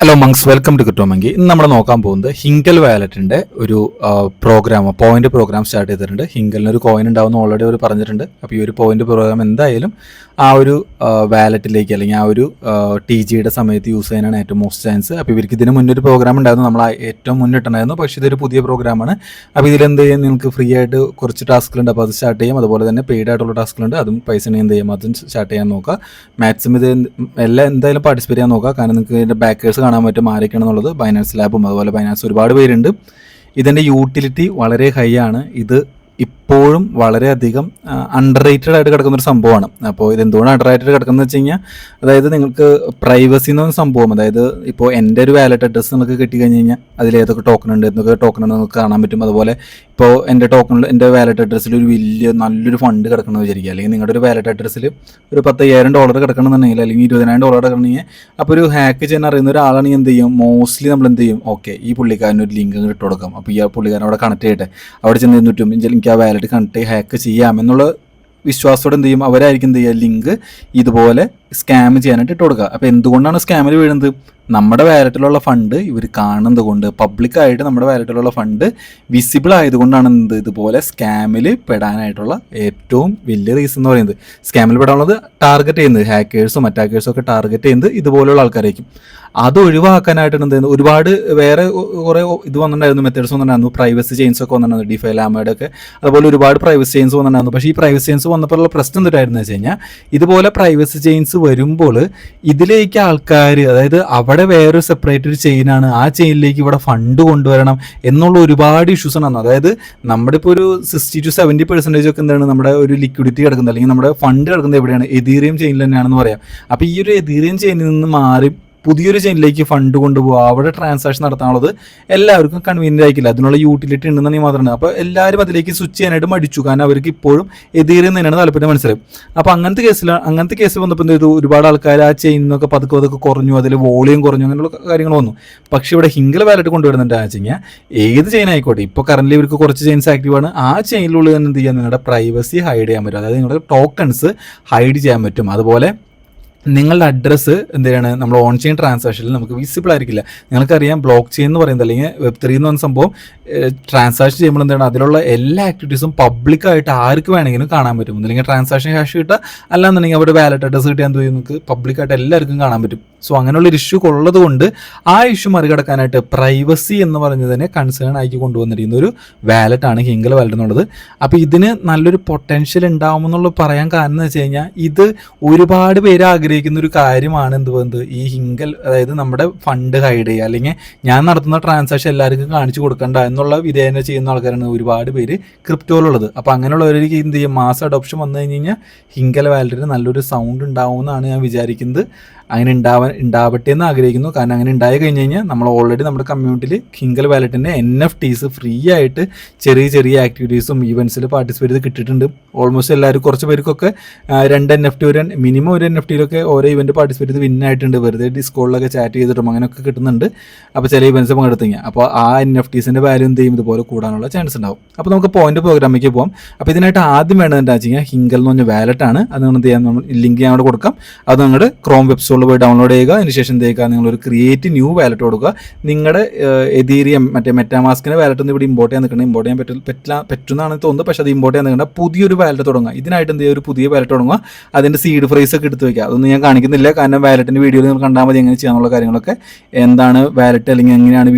Hello മങ്സ്, welcome to കിട്ടോമെങ്കിൽ. ഇന്ന് നമ്മൾ നോക്കാൻ പോകുന്നത് ഹിങ്കൽ വാലറ്റിൻ്റെ ഒരു പ്രോഗ്രാം പ്രോഗ്രാം സ്റ്റാർട്ട് ചെയ്തിട്ടുണ്ട്. ഹിങ്കലിന് ഒരു കോയിൻ ഉണ്ടാവുന്ന ഓൾറെഡി അവർ പറഞ്ഞിട്ടുണ്ട്. അപ്പോൾ ഈ ഒരു പ്രോഗ്രാം എന്തായാലും ആ ഒരു വാലറ്റിലേക്ക് അല്ലെങ്കിൽ ആ ഒരു TGയുടെ സമയത്ത് യൂസ് ചെയ്യാനാണ് ഏറ്റവും മോസ്റ്റ് ചാൻസ്. അപ്പോൾ ഇവർക്ക് ഇതിന് മുന്നേ ഒരു പ്രോഗ്രാം ഉണ്ടായിരുന്നു, നമ്മൾ ഏറ്റവും മുന്നിട്ടുണ്ടായിരുന്നു. പക്ഷേ ഇതൊരു പുതിയ പ്രോഗ്രാമാണ്. അപ്പോൾ ഇതിലെന്ത് ചെയ്യാം, നിങ്ങൾക്ക് ഫ്രീ ആയിട്ട് കുറച്ച് ടാസ്കുകളുണ്ട്, അപ്പോൾ അത് സ്റ്റാർട്ട് ചെയ്യാം. അതുപോലെ തന്നെ പെയ്ഡ് ആയിട്ടുള്ള ടാസ്കുകളുണ്ട്, അതും പൈസ എന്ത് ചെയ്യും, അതും സ്റ്റാർട്ട് ചെയ്യാൻ നോക്കുക. മാക്സിമം ഇത് എല്ലാം എന്തായാലും പാർട്ടിസിപ്പേറ്റ് ചെയ്യാൻ നോക്കുക. കാരണം നിങ്ങൾക്ക് ഇതിൻ്റെ ബാക്കേഴ്സ് കാണാൻ പറ്റും ആരൊക്കെയാണെന്നുള്ളത്. ബൈനാൻസ് ലാബും അതുപോലെ ബൈനാൻസ് ഒരുപാട് പേരുണ്ട്. ഇതിൻ്റെ യൂട്ടിലിറ്റി വളരെ ഹൈ ആണ്. ഇത് ഇപ്പോഴും വളരെയധികം അണ്ടർ റേറ്റഡ് ആയിട്ട് കിടക്കുന്നൊരു സംഭവമാണ്. അപ്പോൾ ഇതെന്തുകൊണ്ട് അണ്ടർ റേറ്റഡ് കിടക്കുന്നത് വെച്ച് കഴിഞ്ഞാൽ, അതായത് നിങ്ങൾക്ക് പ്രൈവസി എന്നൊരു സംഭവം, അതായത് ഇപ്പോൾ എൻ്റെ ഒരു വാലറ്റ് അഡ്രസ്സ് നിങ്ങൾക്ക് കിട്ടിക്കഴിഞ്ഞ് കഴിഞ്ഞാൽ അതിൽ ഏതൊക്കെ ടോക്കൺ ഉണ്ട്, എന്തൊക്കെ ടോക്കൺ ഉണ്ട് നിങ്ങൾക്ക് കാണാൻ പറ്റും. അതുപോലെ ഇപ്പോൾ എൻ്റെ വാലറ്റ് അഡ്രസ്സിൽ ഒരു നല്ലൊരു ഫണ്ട് കിടക്കണമെന്ന് വിചാരിക്കുക, അല്ലെങ്കിൽ നിങ്ങളുടെ ഒരു വാലറ്റ് അഡ്രസ്സിൽ ഒരു $10,000 കിടക്കണമെന്നുണ്ടെങ്കിൽ, അല്ലെങ്കിൽ $20,000 കിടക്കണമെങ്കിൽ, അപ്പോൾ ഒരു ഹാക്ക് ചെയ്യാൻ അറിയുന്ന ഒരാളാണെങ്കിൽ എന്ത് ചെയ്യും, മോസ്റ്റ്ലി നമ്മൾ എന്ത് ചെയ്യും, ഓക്കെ ഈ പുള്ളിക്കാരന് ഒരു ലിങ്ക് ഇട്ട് കൊടുക്കാം. അപ്പോൾ ഈ പുള്ളിക്കാരൻ അവിടെ കണക്ട് ചെയ്യട്ടെ, അവിടെ ചെന്ന് പറ്റും എനിക്ക് ആ വാലറ്റ് കണക്ട് ഹാക്ക് ചെയ്യാമെന്നുള്ള വിശ്വാസത്തോടെ എന്ത് ചെയ്യും, അവരായിരിക്കും എന്ത് ചെയ്യുക, ലിങ്ക് ഇതുപോലെ സ്കാം ചെയ്യാനായിട്ട് ഇട്ട് കൊടുക്കുക. അപ്പോൾ എന്തുകൊണ്ടാണ് സ്കാമിൽ വീഴുന്നത്? നമ്മുടെ വാലറ്റിലുള്ള ഫണ്ട് ഇവർ കാണുന്നത് കൊണ്ട്, പബ്ലിക്കായിട്ട് നമ്മുടെ വാലറ്റിലുള്ള ഫണ്ട് വിസിബിൾ ആയതുകൊണ്ടാണ് ഇതുപോലെ സ്കാമിൽ പെടാനായിട്ടുള്ള ഏറ്റവും വലിയ റീസൺ എന്ന് പറയുന്നത്. സ്കാമിൽ പെടാനുള്ളത് ടാർഗറ്റ് ചെയ്യുന്നത് ഹാക്കേഴ്സും അറ്റാക്കേഴ്സും ഒക്കെ ടാർഗറ്റ് ചെയ്യുന്നത് ഇതുപോലെയുള്ള ആൾക്കാരായിരിക്കും. അത് ഒഴിവാക്കാനായിട്ടാണ് എന്ത് ചെയ്യുന്നത്, ഒരുപാട് വേറെ കുറേ ഇത് വന്നിട്ടുണ്ടായിരുന്നു, മെത്തേഡ്സ് വന്നിട്ടുണ്ടായിരുന്നു. പ്രൈവസി ചെയിൻസ് ഒക്കെ വന്നിട്ടുണ്ടായിരുന്നു, ഡിഫൈ ലാമയുടെ ഒക്കെ. അതുപോലെ ഒരുപാട് പ്രൈവസി ചെയിൻസ് വന്നിട്ടുണ്ടായിരുന്നു. പക്ഷേ ഈ പ്രൈവസി ചെയിൻസ് വന്നപ്പോഴുള്ള പ്രശ്നം എന്തായിരുന്നു വെച്ച് കഴിഞ്ഞാൽ, ഇതുപോലെ പ്രൈവസി ചെയിൻസ് വരുമ്പോൾ ഇതിലേക്ക് ആൾക്കാർ, അതായത് അവിടെ വേറൊരു സെപ്പറേറ്റ് ഒരു ചെയിനാണ്, ആ ചെയിനിലേക്ക് ഇവിടെ ഫണ്ട് കൊണ്ടുവരണം എന്നുള്ള ഒരുപാട് ഇഷ്യൂസ് ആണ്. അതായത് നമ്മുടെ ഇപ്പോൾ ഒരു 60 to 70% ഒക്കെ എന്താണ് നമ്മുടെ ഒരു ലിക്വിഡിറ്റി കിടക്കുന്നത്, അല്ലെങ്കിൽ നമ്മുടെ ഫണ്ട് കിടക്കുന്നത് എവിടെയാണ്, എതീറിയം ചെയിനിൽ തന്നെയാണെന്ന് പറയാം. അപ്പോൾ ഈ ഒരു എതീറിയം ചെയിനിൽ നിന്ന് മാറി പുതിയൊരു ചെയിനിലേക്ക് ഫണ്ട് കൊണ്ടുപോകുക, അവിടെ ട്രാൻസാക്ഷൻ നടത്താനുള്ളത് എല്ലാവർക്കും കൺവീനിയൻ്റ് ആയിരിക്കില്ല. അതിനുള്ള യൂട്ടിലിറ്റി ഉണ്ടെന്നുണ്ടെങ്കിൽ മാത്രമാണ്. അപ്പോൾ എല്ലാവരും അതിലേക്ക് സ്വിച്ച് ചെയ്യാനായിട്ട് മടിച്ചു, കാരണം അവർക്ക് ഇപ്പോഴും എതിരെന്ന് തന്നെയാണ് താല്പര്യം, മനസ്സിലായി. അപ്പോൾ അങ്ങനത്തെ കേസ് വന്നപ്പോൾ എന്ത് ചെയ്തു, ഒരുപാട് ആൾക്കാർ ആ ചെയിനിൽ നിന്നൊക്കെ പതുക്കെ കുറഞ്ഞു, അതിൽ വോളിയം കുറഞ്ഞു, അങ്ങനെയുള്ള കാര്യങ്ങൾ വന്നു. പക്ഷേ ഇവിടെ ഹിങ്കൽ വാലറ്റ് കൊണ്ടുവരുന്നുണ്ടെന്ന് വെച്ച് കഴിഞ്ഞാൽ, ഏത് ചെയിൻ ആയിക്കോട്ടെ, ഇപ്പോൾ കറന്റ് ഇവർക്ക് കുറച്ച് ചെയിൻസ് ആക്റ്റീവാണ്, ആ ചെയിനിലുള്ളിൽ തന്നെ എന്ത് ചെയ്യാൻ, നിങ്ങളുടെ പ്രൈവസി ഹൈഡ് ചെയ്യാൻ പറ്റും, അതായത് നിങ്ങളുടെ ടോക്കൺസ് ഹൈഡ് ചെയ്യാൻ പറ്റും. അതുപോലെ നിങ്ങളുടെ അഡ്രസ്സ് എന്തിനാണ് നമ്മൾ ഓൺ ചെയിൻ ട്രാൻസാക്ഷനിൽ നമുക്ക് വിസിബിൾ ആയിരിക്കില്ല. നിങ്ങൾക്കറിയാം ബ്ലോക്ക് ചെയിൻ എന്ന് പറയുന്നത്, അല്ലെങ്കിൽ Web3 എന്ന് പറഞ്ഞ സംഭവം ട്രാൻസാക്ഷൻ ചെയ്യുമ്പോൾ എന്താണ്, അതിലുള്ള എല്ലാ ആക്ടിവിറ്റീസും പബ്ലിക്കായിട്ട് ആർക്ക് വേണമെങ്കിലും കാണാൻ പറ്റും. അല്ലെങ്കിൽ ട്രാൻസാക്ഷൻ ക്യാഷ് കിട്ടുക, അല്ലാന്നുണ്ടെങ്കിൽ അവരുടെ വാലറ്റ് അഡ്രസ്സ് കിട്ടിയാൽ എന്ത് ചെയ്യും, നിങ്ങൾക്ക് പബ്ലിക്കായിട്ട് എല്ലാവർക്കും കാണാൻ പറ്റും. സോ അങ്ങനെയുള്ളൊരു ഇഷ്യൂ ഉള്ളത് കൊണ്ട് ആ ഇഷ്യൂ മറികടക്കാനായിട്ട് പ്രൈവസി എന്ന് പറഞ്ഞതിനെ കൺസേൺ ആക്കി കൊണ്ടുവന്നിരിക്കുന്ന ഒരു വാലറ്റാണ് ഹിങ്കൽ വാലറ്റ് എന്നുള്ളത്. അപ്പോൾ ഇതിന് നല്ലൊരു പൊട്ടൻഷ്യൽ ഉണ്ടാവുമെന്നുള്ള പറയാൻ കാരണം എന്ന് വെച്ച് കഴിഞ്ഞാൽ, ഇത് ഒരുപാട് പേര് ആഗ്രഹിക്കുന്ന ഒരു കാര്യമാണ്. എന്ത് ഈ ഹിങ്കൽ, അതായത് നമ്മുടെ ഫണ്ട് ഹൈഡ് ചെയ്യുക, അല്ലെങ്കിൽ ഞാൻ നടത്തുന്ന ട്രാൻസാക്ഷൻ എല്ലാവർക്കും കാണിച്ചു കൊടുക്കണ്ട എന്നുള്ള വിധേയന ചെയ്യുന്ന ആൾക്കാരാണ് ഒരുപാട് പേര് ക്രിപ്റ്റോയിലുള്ളത്. അപ്പോൾ അങ്ങനെയുള്ളവർക്ക് എന്ത് ചെയ്യും, മാസ് അഡോപ്ഷൻ വന്നു കഴിഞ്ഞ് കഴിഞ്ഞാൽ ഹിങ്കൽ വാലറ്റിന് നല്ലൊരു സൗണ്ട് ഉണ്ടാവുമെന്നാണ് ഞാൻ വിചാരിക്കുന്നത്. അങ്ങനെ ഉണ്ടാവട്ടെ എന്ന് ആഗ്രഹിക്കുന്നു. കാരണം അങ്ങനെ ഉണ്ടായി കഴിഞ്ഞ് കഴിഞ്ഞാൽ നമ്മൾ ഓൾറെഡി നമ്മുടെ കമ്മ്യൂണിറ്റിയിൽ ഹിങ്കൽ വാലറ്റിൻ്റെ NFTs ഫ്രീ ആയിട്ട് ചെറിയ ആക്ടിവിറ്റീസും ഈവൻസിൽ പാർട്ടിസിപ്പേറ്റ് ചെയ്ത് കിട്ടിയിട്ടുണ്ട്. ഓൾമോസ്റ്റ് എല്ലാവരും, കുറച്ച് പേർക്കൊക്കെ 2 NFT മിനിമം ഒരു NFTയിലൊക്കെ ഓരോ ഇവൻറ്റ് പാർട്ടിസിപ്പേറ്റ് ചെയ്ത് വിന്നായിട്ടുണ്ട്. വെറുതെ ഡിസ്കോഡിലൊക്കെ ചാറ്റ് ചെയ്തിട്ടും അങ്ങനെയൊക്കെ കിട്ടുന്നുണ്ട്. അപ്പോൾ ചില ഇവൻറ്റ്സ് പങ്കെടുത്ത് കഴിഞ്ഞാൽ, അപ്പോൾ ആ NFTസിൻ്റെ വാല്യൂ എന്ത് ചെയ്യും, ഇതുപോലെ കൂടാനുള്ള ചാൻസ് ഉണ്ടാവും. അപ്പോൾ നമുക്ക് പോയിന്റ് പ്രോഗ്രാമിലേക്ക് പോകാം. അപ്പോൾ ഇതിനായിട്ട് ആദ്യം വേണ്ടത് എന്താ വെച്ച് കഴിഞ്ഞാൽ, ഹിങ്കൽ എന്ന് പറഞ്ഞ വാലറ്റാണ്. അത് നിങ്ങൾ എന്ത് ചെയ്യാം, നമ്മൾ ലിങ്ക് ഞാൻ അവിടെ കൊടുക്കാം. അത് നിങ്ങളുടെ ക്രോം വെബ്സൈറ്റിൽ പോയി ഡൗൺലോഡ് ചെയ്യുക. അതിനുശേഷം എന്ത് ചെയ്യുക, നിങ്ങളൊരു ക്രിയേറ്റ് ന്യൂ വാലറ്റ് കൊടുക്കുക. നിങ്ങളുടെ എതീറിയം മെറ്റാമാസ്കിൻ്റെ വാലറ്റ് ഒന്നും ഇവിടെ ഇമ്പോർട്ട് ചെയ്യാൻ പറ്റുന്നതാണ് തോന്നുന്നത്. പക്ഷേ അത് ഇമ്പോർട്ട് ചെയ്യാൻ നിൽക്കേണ്ട, പുതിയൊരു വാലറ്റ് തുടങ്ങുക. ഇതിനായിട്ട് എന്ത് ചെയ്യുക, ഒരു പുതിയ വാലറ്റ് തുടങ്ങുക. അതിൻ്റെ സീഡ് ഫ്രൈസ് ഒക്കെ എടുത്ത് വയ്ക്കുക. അതൊന്നും ഞാൻ കാണിക്കുന്നില്ല, കാരണം വാലറ്റിൻ്റെ വീഡിയോയിൽ നിങ്ങൾ കണ്ടാൽ മതി എങ്ങനെ ചെയ്യാനുള്ള കാര്യങ്ങളൊക്കെ. എന്താണ് വാലറ്റ്, അല്ലെങ്കിൽ എങ്ങനെയാണ്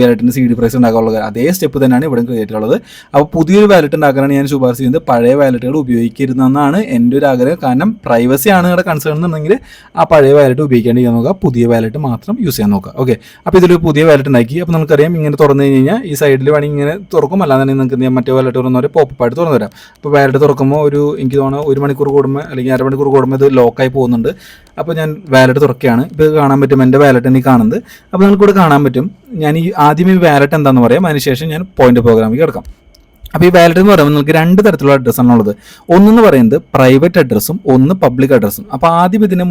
വാലറ്റിൻ്റെ സീഡ് ഫ്രൈസ് ഉണ്ടാക്കാനുള്ളത്, അതേ സ്റ്റെപ്പ് തന്നെയാണ് ഇവിടെ ക്രിയേറ്റ് ഉള്ളത്. അപ്പോൾ പുതിയൊരു വാലറ്റ് ഉണ്ടാക്കാനാണ് ഞാൻ ശുപാർശ ചെയ്യുന്നത്. പഴയ വാലറ്റുകൾ ഉപയോഗിക്കരുതെന്നാണ് എൻ്റെ ഒരു ആഗ്രഹം. കാരണം പ്രൈവസി ആണ് ഇവിടെ കൺസേൺ എന്നുണ്ടെങ്കിൽ ആ പഴയ വാലറ്റ് ഉപയോഗിക്കേണ്ടി നോക്കുക, പുതിയ വാലറ്റ് മാത്രം യൂസ് ചെയ്യാൻ നോക്കുക. ഓക്കെ, അപ്പോൾ ഇതിലൊരു പുതിയ വാലറ്റ് ഉണ്ടാക്കി. അപ്പോൾ നമുക്കറിയാം, ഇങ്ങനെ തുറന്നു കഴിഞ്ഞാൽ ഈ സൈഡിൽ വേണമെങ്കിൽ ഇങ്ങനെ തുറക്കും, അല്ലാതെ നിങ്ങൾക്ക് മറ്റേ വാലറ്റ് തുറന്നവരെ പോപ്പായിട്ട് തുറന്നു വരാം. അപ്പോൾ വാലറ്റ് തുറക്കുമ്പോൾ എനിക്ക് തോന്നുന്നു 1 മണിക്കൂർ കൂടുമ്പോൾ അല്ലെങ്കിൽ 1/2 മണിക്കൂർ കൂടുമ്പോൾ ഇത് ലോക്കായി പോകുന്നുണ്ട്. അപ്പോൾ ഞാൻ വാലറ്റ് തുറക്കുകയാണ്. ഇപ്പോൾ കാണാൻ പറ്റും എൻ്റെ വാലറ്റ് എനിക്ക് കാണുന്നത്. അപ്പോൾ നിങ്ങൾക്കിവിടെ കാണാൻ പറ്റും. ഞാൻ ആദ്യം ഈ വാലറ്റ് എന്താണെന്ന് പറയാം, അതിനുശേഷം ഞാൻ പോയിന്റ് പ്രോഗ്രാമിലേക്ക് കിടക്കാം. അപ്പോൾ ഈ വാലറ്റ് എന്ന് പറയുമ്പോൾ നിങ്ങൾക്ക് 2 തരത്തിലുള്ള അഡ്രസ്സാണ് ഉള്ളത്. ഒന്നെന്ന് പറയുന്നത് പ്രൈവറ്റ് അഡ്രസ്സും, ഒന്ന് പബ്ലിക് അഡ്രസ്സും. അപ്പോൾ ആദ്യം ഇതിനെ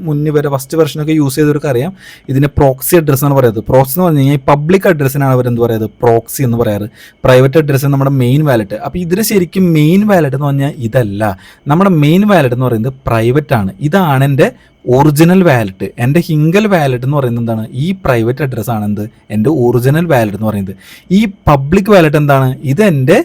മുന്നേ വരെ ഫസ്റ്റ് വെർഷനൊക്കെ യൂസ് ചെയ്തവർക്ക് അറിയാം, ഇതിനെ പ്രോക്സി അഡ്രസ്സ് എന്നാണ് പറയുന്നത്. പ്രോക്സി എന്ന് പറഞ്ഞു കഴിഞ്ഞാൽ ഈ പബ്ലിക് അഡ്രസ്സിനാണ് അവരെന്ത് പറയുന്നത്, പ്രോക്സി എന്ന് പറയാറ്. പ്രൈവറ്റ് അഡ്രസ്സ് നമ്മുടെ മെയിൻ വാലറ്റ്. അപ്പോൾ ഇതിന് ശരിക്കും മെയിൻ വാലറ്റ് എന്ന് പറഞ്ഞാൽ ഇതല്ല. നമ്മുടെ മെയിൻ വാലറ്റ് എന്ന് പറയുന്നത് പ്രൈവറ്റ് ആണ്. ഇതാണ് എൻ്റെ ഒറിജിനൽ വാലറ്റ്. എൻ്റെ ഹിങ്കൽ വാലറ്റ് എന്ന് പറയുന്നത് എന്താണ്? ഈ പ്രൈവറ്റ് അഡ്രസ്സ് ആണെന്ത് എൻ്റെ ഒറിജിനൽ വാലറ്റ് എന്ന് പറയുന്നത്. ഈ പബ്ലിക് വാലറ്റ് എന്താണ്? ഇതെൻ്റെ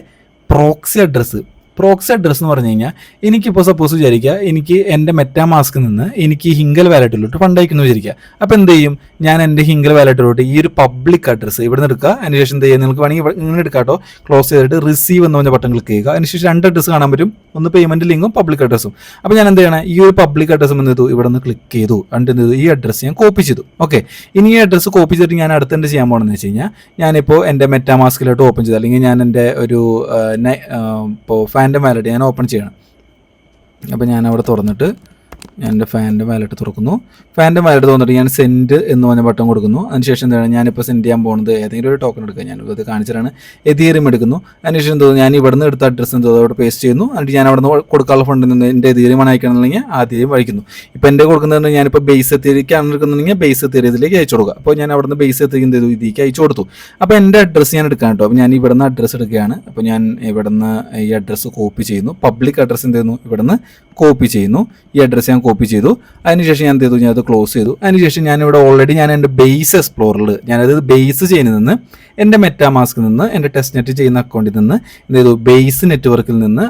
പ്രോക്സി അഡ്രസ്സ്. പ്രോക്സി അഡ്രസ്സ് എന്ന് പറഞ്ഞു കഴിഞ്ഞാൽ എനിക്കിപ്പോൾ സപ്പോസ് വിചാരിക്കുക എനിക്ക് എൻ്റെ മെറ്റാമാസ്കിൽ നിന്ന് എനിക്ക് ഹിങ്കൽ വാലറ്റിലോട്ട് ഫണ്ട് അയക്കുന്നു വിചാരിക്കുക. അപ്പോൾ എന്ത് ചെയ്യും? ഞാൻ എൻ്റെ ഹിങ്കൽ വാലറ്റിലോട്ട് ഈ ഒരു പബ്ലിക് അഡ്രസ്സ് ഇവിടെ നിന്ന് എടുക്കുക. അതിനുശേഷം എന്ത് ചെയ്യുക? നിങ്ങൾക്ക് വേണമെങ്കിൽ ഇങ്ങനെ എടുക്കാട്ടോ, ക്ലോസ് ചെയ്തിട്ട് റിസീവ് എന്ന് പറഞ്ഞ ബട്ടൺ ക്ലിക്ക് ചെയ്യുക. അതിനുശേഷം 2 അഡ്രസ്സ് കാണാൻ പറ്റും, ഒന്ന് പേയ്മെൻറ്റ് ലിങ്കും പബ്ലിക് അഡ്രസ്സും. അപ്പോൾ ഞാൻ എന്ത് ചെയ്യണം? ഈ ഒരു പബ്ലിക് അഡ്രസ്സ് എന്ത് ചെയ്തു? ഇവിടെ നിന്ന് ക്ലിക്ക് ചെയ്തു. എന്നിട്ട് എന്ത് ചെയ്തു? ഈ അഡ്രസ്സ് ഞാൻ കോപ്പി ചെയ്തു. ഓക്കെ, ഇനി ഈ അഡ്രസ്സ് കോപ്പി ചെയ്തിട്ട് ഞാൻ അടുത്ത് എന്ത് ചെയ്യാൻ പോകണമെന്ന് വെച്ച് കഴിഞ്ഞാൽ ഞാനിപ്പോൾ എൻ്റെ മെറ്റാമാസ്കിലോട്ട് ഓപ്പൺ ചെയ്തു, അല്ലെങ്കിൽ ഞാൻ എൻ്റെ ഒരു ഇപ്പോൾ ഫാൻറ്റം വാലറ്റ് ഞാൻ ഓപ്പൺ ചെയ്യണം. അപ്പോൾ ഞാൻ അവിടെ തുറന്നിട്ട് ഞാൻ എൻ്റെ ഫാൻറ്റം വാലറ്റ് തുറക്കുന്നു. ഫാൻറ്റം വാലറ്റ് തുറന്നിട്ട് ഞാൻ സെൻഡ് എന്ന് പറഞ്ഞ ബട്ടൺ കൊടുക്കുന്നു. അതിനുശേഷം എന്താണ്? ഞാനിപ്പോൾ സെൻഡ് ചെയ്യാൻ പോകുന്നത് ഏതെങ്കിലും ഒരു ടോക്കൺ എടുക്കുക. ഞാൻ ഇത് കാണിച്ചിട്ടാണ് എതീറിയം എടുക്കുന്നു. അതിനുശേഷം എന്തോ ഞാൻ ഇവിടെ നിന്ന് എടുത്ത അഡ്രസ്സ് എന്തോ അവിടെ പേസ്റ്റ് ചെയ്യുന്നു. എന്നിട്ട് ഞാൻ അവിടെ നിന്ന് കൊടുക്കാനുള്ള ഫണ്ടിൽ നിന്ന് എൻ്റെ എതീറിയമാണ് അയക്കണമെന്നുണ്ടെങ്കിൽ ആദ്യം വഴിക്കുന്നു. ഇപ്പോൾ എൻ്റെ കൊടുക്കുന്നതെന്ന് ഞാനിപ്പോൾ ബേസ് എത്തിയിരിക്കാണ് എടുക്കുന്നുണ്ടെങ്കിൽ ബേസ് എത്തിയതിലേക്ക് അയച്ചു കൊടുക്കുക. അപ്പോൾ ഞാൻ അവിടെ നിന്ന് ബേസ് എത്തിക്ക് എന്ത് ചെയ്തു? ഇതിലേക്ക് അയച്ചു കൊടുത്തു. അപ്പോൾ എൻ്റെ അഡ്രസ്സ് ഞാൻ എടുക്കാം കേട്ടോ. അപ്പോൾ ഞാൻ ഇവിടെ നിന്ന് അഡ്രസ്സ് എടുക്കുകയാണ്. അപ്പോൾ ഞാൻ ഇവിടെ നിന്ന് ഈ അഡ്രസ്സ് കോപ്പി ചെയ്യുന്നു. പബ്ലിക് അഡ്രസ്സ് എന്ത് ചെയ്യുന്നു? ഇവിടെ നിന്ന് കോപ്പി ചെയ്യുന്നു. ഈ അഡ്രസ്സ് ഞാൻ കോപ്പി ചെയ്തു. അതിനുശേഷം ഞാൻ എന്ത് ചെയ്തു? ഞാൻ അത് ക്ലോസ് ചെയ്തു. അതിനുശേഷം ഞാനിവിടെ ഓൾറെഡി ഞാൻ എൻ്റെ ബേസ് എക്സ്പ്ലോറിൽ ഞാനത് ബേസ് ചെയ്യുന്നതിൽ നിന്ന് എൻ്റെ മെറ്റാമാസ്കിൽ നിന്ന് എൻ്റെ ടെസ്റ്റ് നെറ്റ് ചെയ്യുന്ന അക്കൗണ്ടിൽ നിന്ന് എന്ത് ചെയ്തു? ബേസ് നെറ്റ്വർക്കിൽ നിന്ന്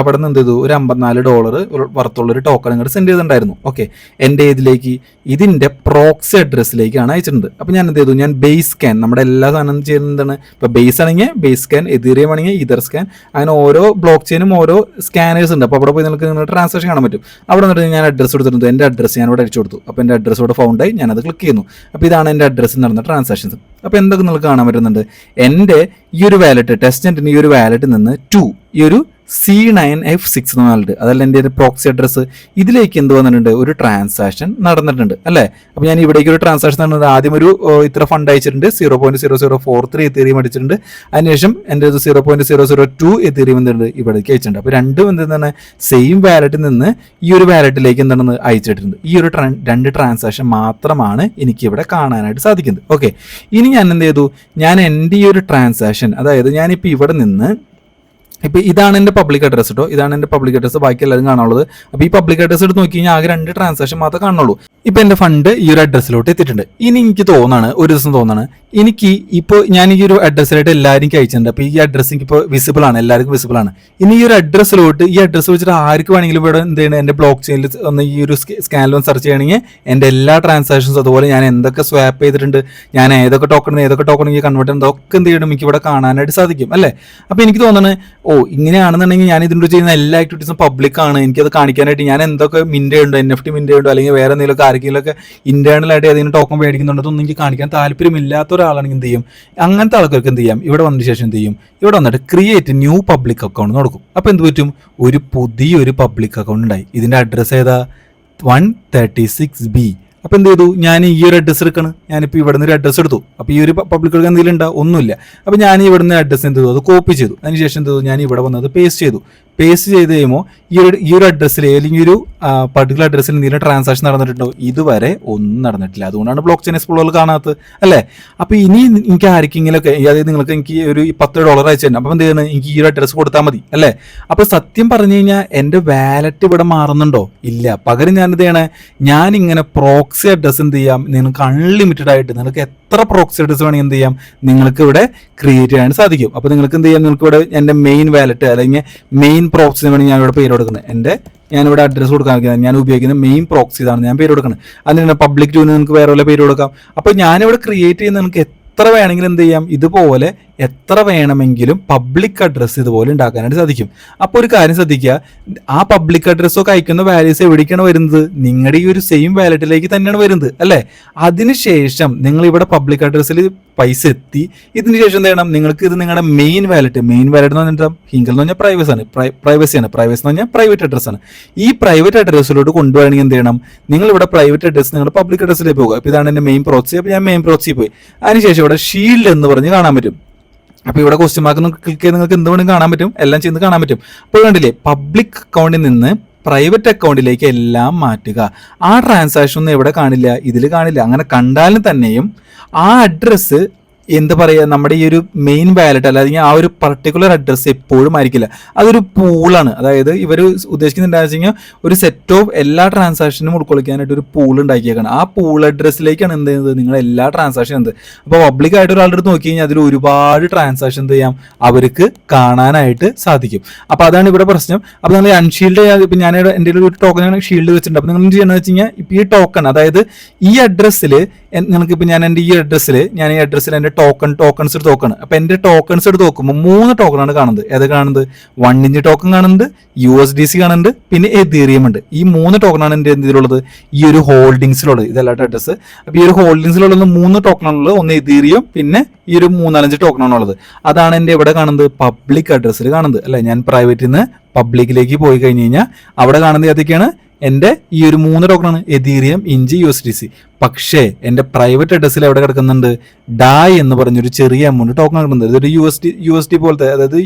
അവിടെ നിന്ന് എന്ത് ചെയ്തു? ഒരു $54 വർത്തുള്ളൊരു ടോക്കൺ ഇങ്ങോട്ട് സെൻഡ് ചെയ്തിട്ടുണ്ടായിരുന്നു. ഓക്കെ, എൻ്റെ ഇതിലേക്ക് ഇതിൻ്റെ പ്രോക്സി അഡ്രസ്സിലേക്കാണ് അയച്ചിട്ടുണ്ട്. അപ്പോൾ ഞാൻ എന്ത് ചെയ്തു? ഞാൻ ബേസ് സ്കാൻ നമ്മുടെ എല്ലാ സാധനം ചെയ്യുന്നത് എന്താണ്? ഇപ്പോൾ ബേസ് ആണെങ്കിൽ ബേസ് സ്കാൻ, എതീറിയം ആണെങ്കിൽ ഈതർ സ്കാൻ, അങ്ങനെ ഓരോ ബ്ലോക്ക് ചെയിനും ഓരോ സ്കാനേഴ്സ് ഉണ്ട്. അപ്പോൾ അവിടെ പോയി നിങ്ങൾക്ക് ട്രാൻസാക്ഷൻ കാണാൻ പറ്റും. അവിടെ നിന്നിട്ട് ഞാൻ അഡ്രസ്സ് കൊടുത്തിട്ടുണ്ട്. എൻ്റെ അഡ്രസ്സ് ഞാൻ ഇവിടെ അടിച്ചു കൊടുത്തു. അപ്പോൾ എൻ്റെ അഡ്രസ്സ് ഇവിടെ ഫൗണ്ടായി. ഞാനത് ക്ലിക്ക് ചെയ്യുന്നു. അപ്പോൾ ഇതാണ് എൻ്റെ അഡ്രസ്സിൽ നടന്ന ട്രാൻസാക്ഷൻസ്. അപ്പോൾ എന്തൊക്കെ നിങ്ങൾക്ക് കാണാൻ പറ്റുന്നുണ്ട്? എൻ്റെ ഈ ഒരു വാലറ്റ് ടെസ്റ്റ് നെറ്റിൻ്റെ ഈ ഒരു വാലറ്റിൽ നിന്ന് ഈ ഒരു C9F6 എന്ന് പറഞ്ഞിട്ട് അതല്ല എൻ്റെ ഒരു പ്രോക്സി അഡ്രസ്സ്, ഇതിലേക്ക് എന്ത് വന്നിട്ടുണ്ട്? ഒരു ട്രാൻസാക്ഷൻ നടന്നിട്ടുണ്ട് അല്ലേ? അപ്പോൾ ഞാൻ ഇവിടേക്ക് ഒരു ട്രാൻസാക്ഷൻ നടന്നത് ആദ്യം ഒരു ഇത്ര ഫണ്ട് അയച്ചിട്ടുണ്ട്, 0.0043 എത്തീറിയം അടിച്ചിട്ടുണ്ട്. അതിനുശേഷം എൻ്റെ 0.002 എത്തീറിയം എന്തുണ്ട്? ഇവിടേക്ക് അയച്ചിട്ടുണ്ട്. അപ്പോൾ രണ്ടും എന്താണ്? സെയിം വാലറ്റിൽ നിന്ന് ഈ ഒരു വാലറ്റിലേക്ക് എന്താണ് അയച്ചിട്ടുണ്ട്. ഈ ഒരു 2 ട്രാൻസാക്ഷൻ മാത്രമാണ് എനിക്ക് ഇവിടെ കാണാനായിട്ട് സാധിക്കുന്നത്. ഓക്കെ, ഇനി ഞാൻ എന്ത് ചെയ്തു? ഞാൻ എൻ്റെ ഈ ഒരു ട്രാൻസാക്ഷൻ, അതായത് ഞാനിപ്പോൾ ഇവിടെ നിന്ന് ഇപ്പോൾ ഇതാണ് എൻ്റെ പബ്ലിക് അഡ്രസ്സ് കേട്ടോ, ഇതാണ് എൻ്റെ പബ്ലിക് അഡ്രസ്സ്, ബാക്കി എല്ലാവരും കാണാനുള്ളത്. അപ്പോൾ ഈ പബ്ലിക് അഡ്രസ്സ് എടുത്ത് നോക്കി കഴിഞ്ഞാൽ ആകെ 2 ട്രാൻസാക്ഷൻ മാത്രമേ കാണുള്ളൂ. ഇപ്പോൾ എൻ്റെ ഫണ്ട് ഈ ഒരു അഡ്രസ്സിലോട്ട് എത്തിയിട്ടുണ്ട്. ഇനി എനിക്ക് തോന്നാണ്, ഒരു ദിവസം തോന്നാണ് എനിക്ക് ഇപ്പോൾ ഞാൻ ഈ ഒരു അഡ്രസ്സിലായിട്ട് എല്ലാവരും അയച്ചിട്ടുണ്ട്. അപ്പോൾ ഈ അഡ്രസ്സ് എനിക്കിപ്പോൾ വിസിബിൾ ആണ്, എല്ലാവർക്കും വിസിബിൾ ആണ്. ഇനി ഈ ഒരു അഡ്രസ്സിലോട്ട് ഈ അഡ്രസ്സ് വെച്ചിട്ട് ആർക്ക് വേണമെങ്കിലും ഇവിടെ എന്ത് ചെയ്യണം? എൻ്റെ ബ്ലോക്ക് ചെയിനിൽ ഒന്ന് ഈ ഒരു സ്കാനിൽ ഒന്ന് സെർച്ച് ചെയ്യണമെങ്കിൽ എൻ്റെ എല്ലാ ട്രാൻസാക്ഷൻസും, അതുപോലെ ഞാൻ എന്തൊക്കെ സ്വാപ്പ് ചെയ്തിട്ടുണ്ട്, ഞാൻ ഏതൊക്കെ ടോക്കൺ എനിക്ക് കൺവേർട്ട് ചെയ്യുന്നത് ഒക്കെ എന്ത് ചെയ്യണം? എനിക്ക് ഇവിടെ കാണാനായിട്ട് സാധിക്കും അല്ലേ? അപ്പോൾ എനിക്ക് തോന്നുന്നത് ഇങ്ങനെയാണെന്നുണ്ടെങ്കിൽ ഞാൻ ഇതിൻ്റെ ചെയ്യുന്ന എല്ലാ ആക്ടിവിറ്റീസും പബ്ലിക് ആണ്. എനിക്കത് കാണിക്കാനായിട്ട് ഞാൻ എന്തൊക്കെ മിൻ്റ് ഉണ്ടോ, NFT മിൻ്റ് ഉണ്ടോ, അല്ലെങ്കിൽ വേറെ എന്തെങ്കിലുമൊക്കെ ആർക്കെങ്കിലുമൊക്കെ ഇന്റേണലായിട്ട് ഏതെങ്കിലും ടോക്കൺ മേടിക്കുന്നുണ്ടോ അതൊന്നും എനിക്ക് കാണിക്കാൻ താല്പര്യമില്ലാത്ത ഒരാളാണെങ്കിൽ എന്ത് ചെയ്യും? അങ്ങനത്തെ ആൾക്കാർക്ക് എന്ത് ചെയ്യാം? ഇവിടെ വന്നതിന് ശേഷം എന്ത് ചെയ്യും? ഇവിടെ വന്നിട്ട് ക്രിയേറ്റ് ന്യൂ പബ്ലിക് അക്കൗണ്ട് കൊടുക്കും. അപ്പോൾ എന്ത് പറ്റും? ഒരു പുതിയൊരു പബ്ലിക് അക്കൗണ്ട് ഉണ്ടായി. ഇതിൻ്റെ അഡ്രസ്സ് ഏതാ? 136B. അപ്പോൾ എന്ത് ചെയ്തു? ഞാൻ ഈ ഒരു അഡ്രസ്സ് എടുക്കണം. ഞാനിപ്പോൾ ഇവിടെ നിന്ന് ഒരു അഡ്രസ്സ് എടുത്തു. അപ്പോൾ ഈ ഒരു പബ്ലിക് എടുക്കാൻ എന്തെങ്കിലും ഉണ്ടോ? ഒന്നുമില്ല. അപ്പോൾ ഞാൻ ഇവിടെ നിന്ന് അഡ്രസ്സ് എന്ത് ചെയ്തു? അത് കോപ്പി ചെയ്തു. അതിനുശേഷം എന്ത് ചെയ്തു? ഞാൻ ഇവിടെ വന്നത് പേസ്റ്റ് ചെയ്തു. പേസ്റ്റ് ചെയ്ത് കഴിയുമ്പോൾ ഈ ഒരു അഡ്രസ്സിൽ അല്ലെങ്കിൽ ഒരു പർട്ടിക്കുലർ അഡ്രസ്സിൽ എന്തെങ്കിലും ട്രാൻസാക്ഷൻ നടന്നിട്ടുണ്ടോ? ഇതുവരെ ഒന്നും നടന്നിട്ടില്ല. അതുകൊണ്ടാണ് ബ്ലോക്ക് ചെയിൻ എക്സ്പ്ലോറർ കാണാത്തത് അല്ലേ? അപ്പോൾ ഇനി എനിക്ക് ആർക്കെങ്കിലുമൊക്കെ, അതായത് നിങ്ങൾക്ക് എനിക്ക് ഒരു $10 അയച്ചു തരണം. അപ്പോൾ എന്ത് ചെയ്യണം? എനിക്ക് ഈ ഒരു അഡ്രസ്സ് കൊടുത്താൽ മതി അല്ലേ? അപ്പോൾ സത്യം പറഞ്ഞു കഴിഞ്ഞാൽ എൻ്റെ വാലറ്റ് ഇവിടെ മാറുന്നുണ്ടോ? ഇല്ല. പകരം ഞാൻ എന്ത് ചെയ്യണേ? ഞാനിങ്ങനെ പ്രോക്സി അഡ്രസ്സ് എന്ത് ചെയ്യാം? നിങ്ങൾക്ക് അൺലിമിറ്റഡ് ആയിട്ട് നിങ്ങൾക്ക് എത്ര പ്രോക്സി അഡ്രസ്സ് വേണമെങ്കിൽ എന്ത് ചെയ്യാം? നിങ്ങൾക്ക് ഇവിടെ ക്രിയേറ്റ് ചെയ്യാൻ സാധിക്കും. അപ്പോൾ നിങ്ങൾക്ക് എന്ത് ചെയ്യാം? നിങ്ങൾക്ക് ഇവിടെ എൻ്റെ മെയിൻ വാലറ്റ് അല്ലെങ്കിൽ മെയിൻ പ്രോക്സിന് വേണമെങ്കിൽ ഞാൻ ഇവിടെ പേര് കൊടുക്കുന്നത്. ഞാനിവിടെ അഡ്രസ്സ് കൊടുക്കാൻ ഞാൻ ഉപയോഗിക്കുന്ന മെയിൻ പ്രോക്സി ഇതാണ് ഞാൻ പേര് കൊടുക്കുന്നത്. അതിന് പബ്ലിക് ടൂന് നിങ്ങൾക്ക് വേറെ വല്ല പേര് കൊടുക്കാം. അപ്പോൾ ഞാനിവിടെ ക്രിയേറ്റ് ചെയ്യുന്ന നിങ്ങൾക്ക് എത്ര വേണമെങ്കിലും എന്ത് ചെയ്യാം? ഇതുപോലെ എത്ര വേണമെങ്കിലും പബ്ലിക് അഡ്രസ്സ് ഇതുപോലെ ഉണ്ടാക്കാനായിട്ട് സാധിക്കും. അപ്പോൾ ഒരു കാര്യം ശ്രദ്ധിക്കുക, ആ പബ്ലിക് അഡ്രസ്സൊക്കെ അയക്കുന്ന വാല്യൂസ് എവിടേക്കാണ് വരുന്നത്? നിങ്ങളുടെ ഈ ഒരു സെയിം വാലറ്റിലേക്ക് തന്നെയാണ് വരുന്നത് അല്ലേ? അതിനുശേഷം നിങ്ങൾ ഇവിടെ പബ്ലിക് അഡ്രസ്സിൽ പൈസ എത്തി. ഇതിന് ശേഷം എന്ത് ചെയ്യണം? നിങ്ങൾക്ക് ഇത് നിങ്ങളുടെ മെയിൻ വാലറ്റ് എന്ന് പറഞ്ഞിട്ട് ഹിങ്കൽ എന്ന് പറഞ്ഞാൽ പ്രൈവസിയാണ്. പ്രൈവസി എന്ന് പറഞ്ഞാൽ പ്രൈവറ്റ് അഡ്രസ്സാണ്. ഈ പ്രൈവറ്റ് അഡ്രസ്സിലോട്ട് കൊണ്ടുപോകണമെങ്കിൽ എന്ത് ചെയ്യണം? നിങ്ങൾ ഇവിടെ പ്രൈവറ്റ് അഡ്രസ്സ് നിങ്ങളുടെ പബ്ലിക് അഡ്രസ്സിലേക്ക് പോകുക. അപ്പോൾ ഇതാണ് എൻ്റെ മെയിൻ പ്രോക്സി. അപ്പോൾ ഞാൻ മെയിൻ പ്രോക്സി പോയി. അതിനുശേഷം ഇവിടെ ഷീൽഡ് എന്ന് പറഞ്ഞ് കാണാൻ പറ്റും. അപ്പോൾ ഇവിടെ ക്വസ്റ്റ്യൻ മാർക്ക് ക്ലിക്ക് ചെയ്ത് നിങ്ങൾക്ക് എന്ത് വേണമെങ്കിലും കാണാൻ പറ്റും, എല്ലാം ചെയ്ത് കാണാൻ പറ്റും. അപ്പോൾ കണ്ടില്ലേ, പബ്ലിക് അക്കൗണ്ടിൽ നിന്ന് പ്രൈവറ്റ് അക്കൗണ്ടിലേക്ക് എല്ലാം മാറ്റുക. ആ ട്രാൻസാക്ഷൻ ഒന്നും എവിടെ കാണില്ല? ഇതിൽ കാണില്ല. അങ്ങനെ കണ്ടാലും തന്നെയും ആ അഡ്രസ്സ് എന്താ പറയുക, നമ്മുടെ ഈ ഒരു മെയിൻ വാലറ്റ് അല്ലെങ്കിൽ ആ ഒരു പർട്ടിക്കുലർ അഡ്രസ്സ് എപ്പോഴും ആയിരിക്കില്ല. അതൊരു പൂളാണ്. അതായത് ഇവർ ഉദ്ദേശിക്കുന്നത് വെച്ച് കഴിഞ്ഞാൽ ഒരു സെറ്റ് ഓഫ് എല്ലാ ട്രാൻസാക്ഷനും ഉൾക്കൊള്ളിക്കാനായിട്ട് ഒരു പൂൾ ഉണ്ടാക്കിയേക്കാണ്. ആ പൂൾ അഡ്രസ്സിലേക്കാണ് എന്ത് ചെയ്യുന്നത്, നിങ്ങൾ എല്ലാ ട്രാൻസാക്ഷൻ എന്ത്. അപ്പോൾ പബ്ലിക്കായിട്ട് ഒരാളുടെ അടുത്ത് നോക്കി കഴിഞ്ഞാൽ അതിൽ ഒരുപാട് ട്രാൻസാക്ഷൻ എന്ത് ചെയ്യാം, അവർക്ക് കാണാനായിട്ട് സാധിക്കും. അപ്പോൾ അതാണ് ഇവിടെ പ്രശ്നം. അപ്പോൾ നിങ്ങൾ അൺഷീൽഡ് ഇപ്പം ഞാൻ എൻ്റെ ഒരു ടോക്കനാണ് ഷീൽഡ് വെച്ചിട്ടുണ്ട്. അപ്പോൾ നിങ്ങൾ ചെയ്യണമെന്ന് വെച്ച് കഴിഞ്ഞാൽ ഇപ്പം ഈ ടോക്കൺ, അതായത് ഈ അഡ്രസ്സിൽ നിങ്ങൾക്കിപ്പോൾ ഞാൻ എൻ്റെ ഈ അഡ്രസ്സിൽ എൻ്റെ ടോക്കൺസ് എടുത്ത് നോക്കുകയാണ്. അപ്പോൾ എൻ്റെ ടോക്കൺസ് എടുത്ത് നോക്കുമ്പോൾ 3 ടോക്കണാണ് കാണുന്നത്. ഏത് കാണുന്നത്? 1 ഇഞ്ച് ടോക്കൺ കാണുന്നുണ്ട്, USDC കാണുന്നുണ്ട്, പിന്നെ എതീറിയം ഉണ്ട്. ഈ 3 ടോക്കണാണ് എൻ്റെ ഇതിലുള്ളത്, ഈ ഒരു ഹോൾഡിങ്സിലുള്ളത്. ഇതല്ലാത്ത അഡ്രസ്സ്. അപ്പോൾ ഈ ഒരു ഹോൾഡിങ്സിലുള്ളത് 3 ടോക്കണാണുള്ളത്. ഒന്ന് എതീറിയം, പിന്നെ ഈ ഒരു 3-4 ടോക്കണാണുള്ളത്. അതാണ് എൻ്റെ ഇവിടെ കാണുന്നത് പബ്ലിക് അഡ്രസ്സിൽ കാണുന്നത് അല്ലേ. ഞാൻ പ്രൈവറ്റിൽ നിന്ന് പബ്ലിക്കിലേക്ക് പോയി കഴിഞ്ഞ് കഴിഞ്ഞാൽ അവിടെ കാണുന്നത് ഏതൊക്കെയാണ്? എൻ്റെ ഈ ഒരു 3 ടോക്കണാണ്, എതീറിയം, ഇഞ്ച്, USDC. പക്ഷേ എൻ്റെ പ്രൈവറ്റ് അഡ്രസ്സിൽ എവിടെ കിടക്കുന്നുണ്ട്? ഡായ് എന്ന് പറഞ്ഞൊരു ചെറിയ എമൗണ്ട് ടോക്കൺ കിടക്കുന്നുണ്ട്. ഇതൊരു USD പോലത്തെ, അതായത്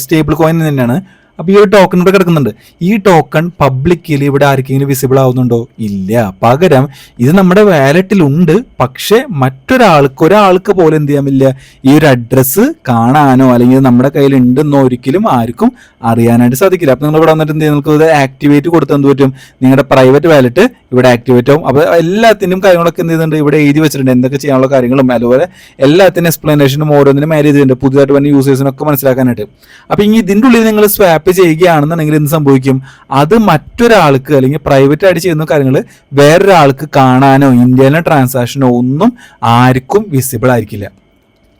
സ്റ്റേബിൾ കോയിൻ തന്നെയാണ്. അപ്പോൾ ഈ ഒരു ടോക്കൺ ഇവിടെ കിടക്കുന്നുണ്ട്. ഈ ടോക്കൺ പബ്ലിക്കലി ഇവിടെ ആർക്കെങ്കിലും വിസിബിൾ ആവുന്നുണ്ടോ? ഇല്ല. പകരം ഇത് നമ്മുടെ വാലറ്റിലുണ്ട്, പക്ഷേ ഒരാൾക്ക് പോലും എന്ത് ചെയ്യാൻ പറ്റില്ല, ഈ ഒരു അഡ്രസ്സ് കാണാനോ അല്ലെങ്കിൽ നമ്മുടെ കയ്യിൽ ഉണ്ടെന്നോ ഒരിക്കലും ആർക്കും അറിയാനായിട്ട് സാധിക്കില്ല. അപ്പോൾ നിങ്ങൾ ഇവിടെ വന്നിട്ട് എന്ത് ചെയ്യും, നിങ്ങൾക്ക് ഇത് ആക്ടിവേറ്റ് കൊടുത്താൽ എന്ത് പറ്റും, നിങ്ങളുടെ പ്രൈവറ്റ് വാലറ്റ് ഇവിടെ ആക്ടിവേറ്റ് ആവും. അപ്പോൾ എല്ലാത്തിനും കാര്യങ്ങളൊക്കെ എന്ത് ചെയ്യുന്നുണ്ട്, ഇവിടെ എഴുതി വെച്ചിട്ടുണ്ട് എന്തൊക്കെ ചെയ്യാനുള്ള കാര്യങ്ങളും. അതുപോലെ എല്ലാത്തിനും എക്സ്പ്ലനേഷനും ഓരോന്നിനും ആഡ് ചെയ്തിട്ടുണ്ട്, പുതിയതായിട്ട് വന്ന യൂസേഴ്സിനൊക്കെ മനസ്സിലാക്കാനായിട്ട്. അപ്പോൾ ഇനി ഇതിൻ്റെ ഉള്ളിൽ നിങ്ങൾ സ്വാപ്പ് ചെയ്യുകയാണെന്നുണ്ടെങ്കിൽ എന്ത് സംഭവിക്കും, അത് മറ്റൊരാൾക്ക് അല്ലെങ്കിൽ പ്രൈവറ്റ് ആയിട്ട് ചെയ്യുന്ന കാര്യങ്ങൾ വേറൊരാൾക്ക് കാണാനോ ഇന്ത്യയിലെ ട്രാൻസാക്ഷനോ ഒന്നും ആർക്കും വിസിബിൾ ആയിരിക്കില്ല.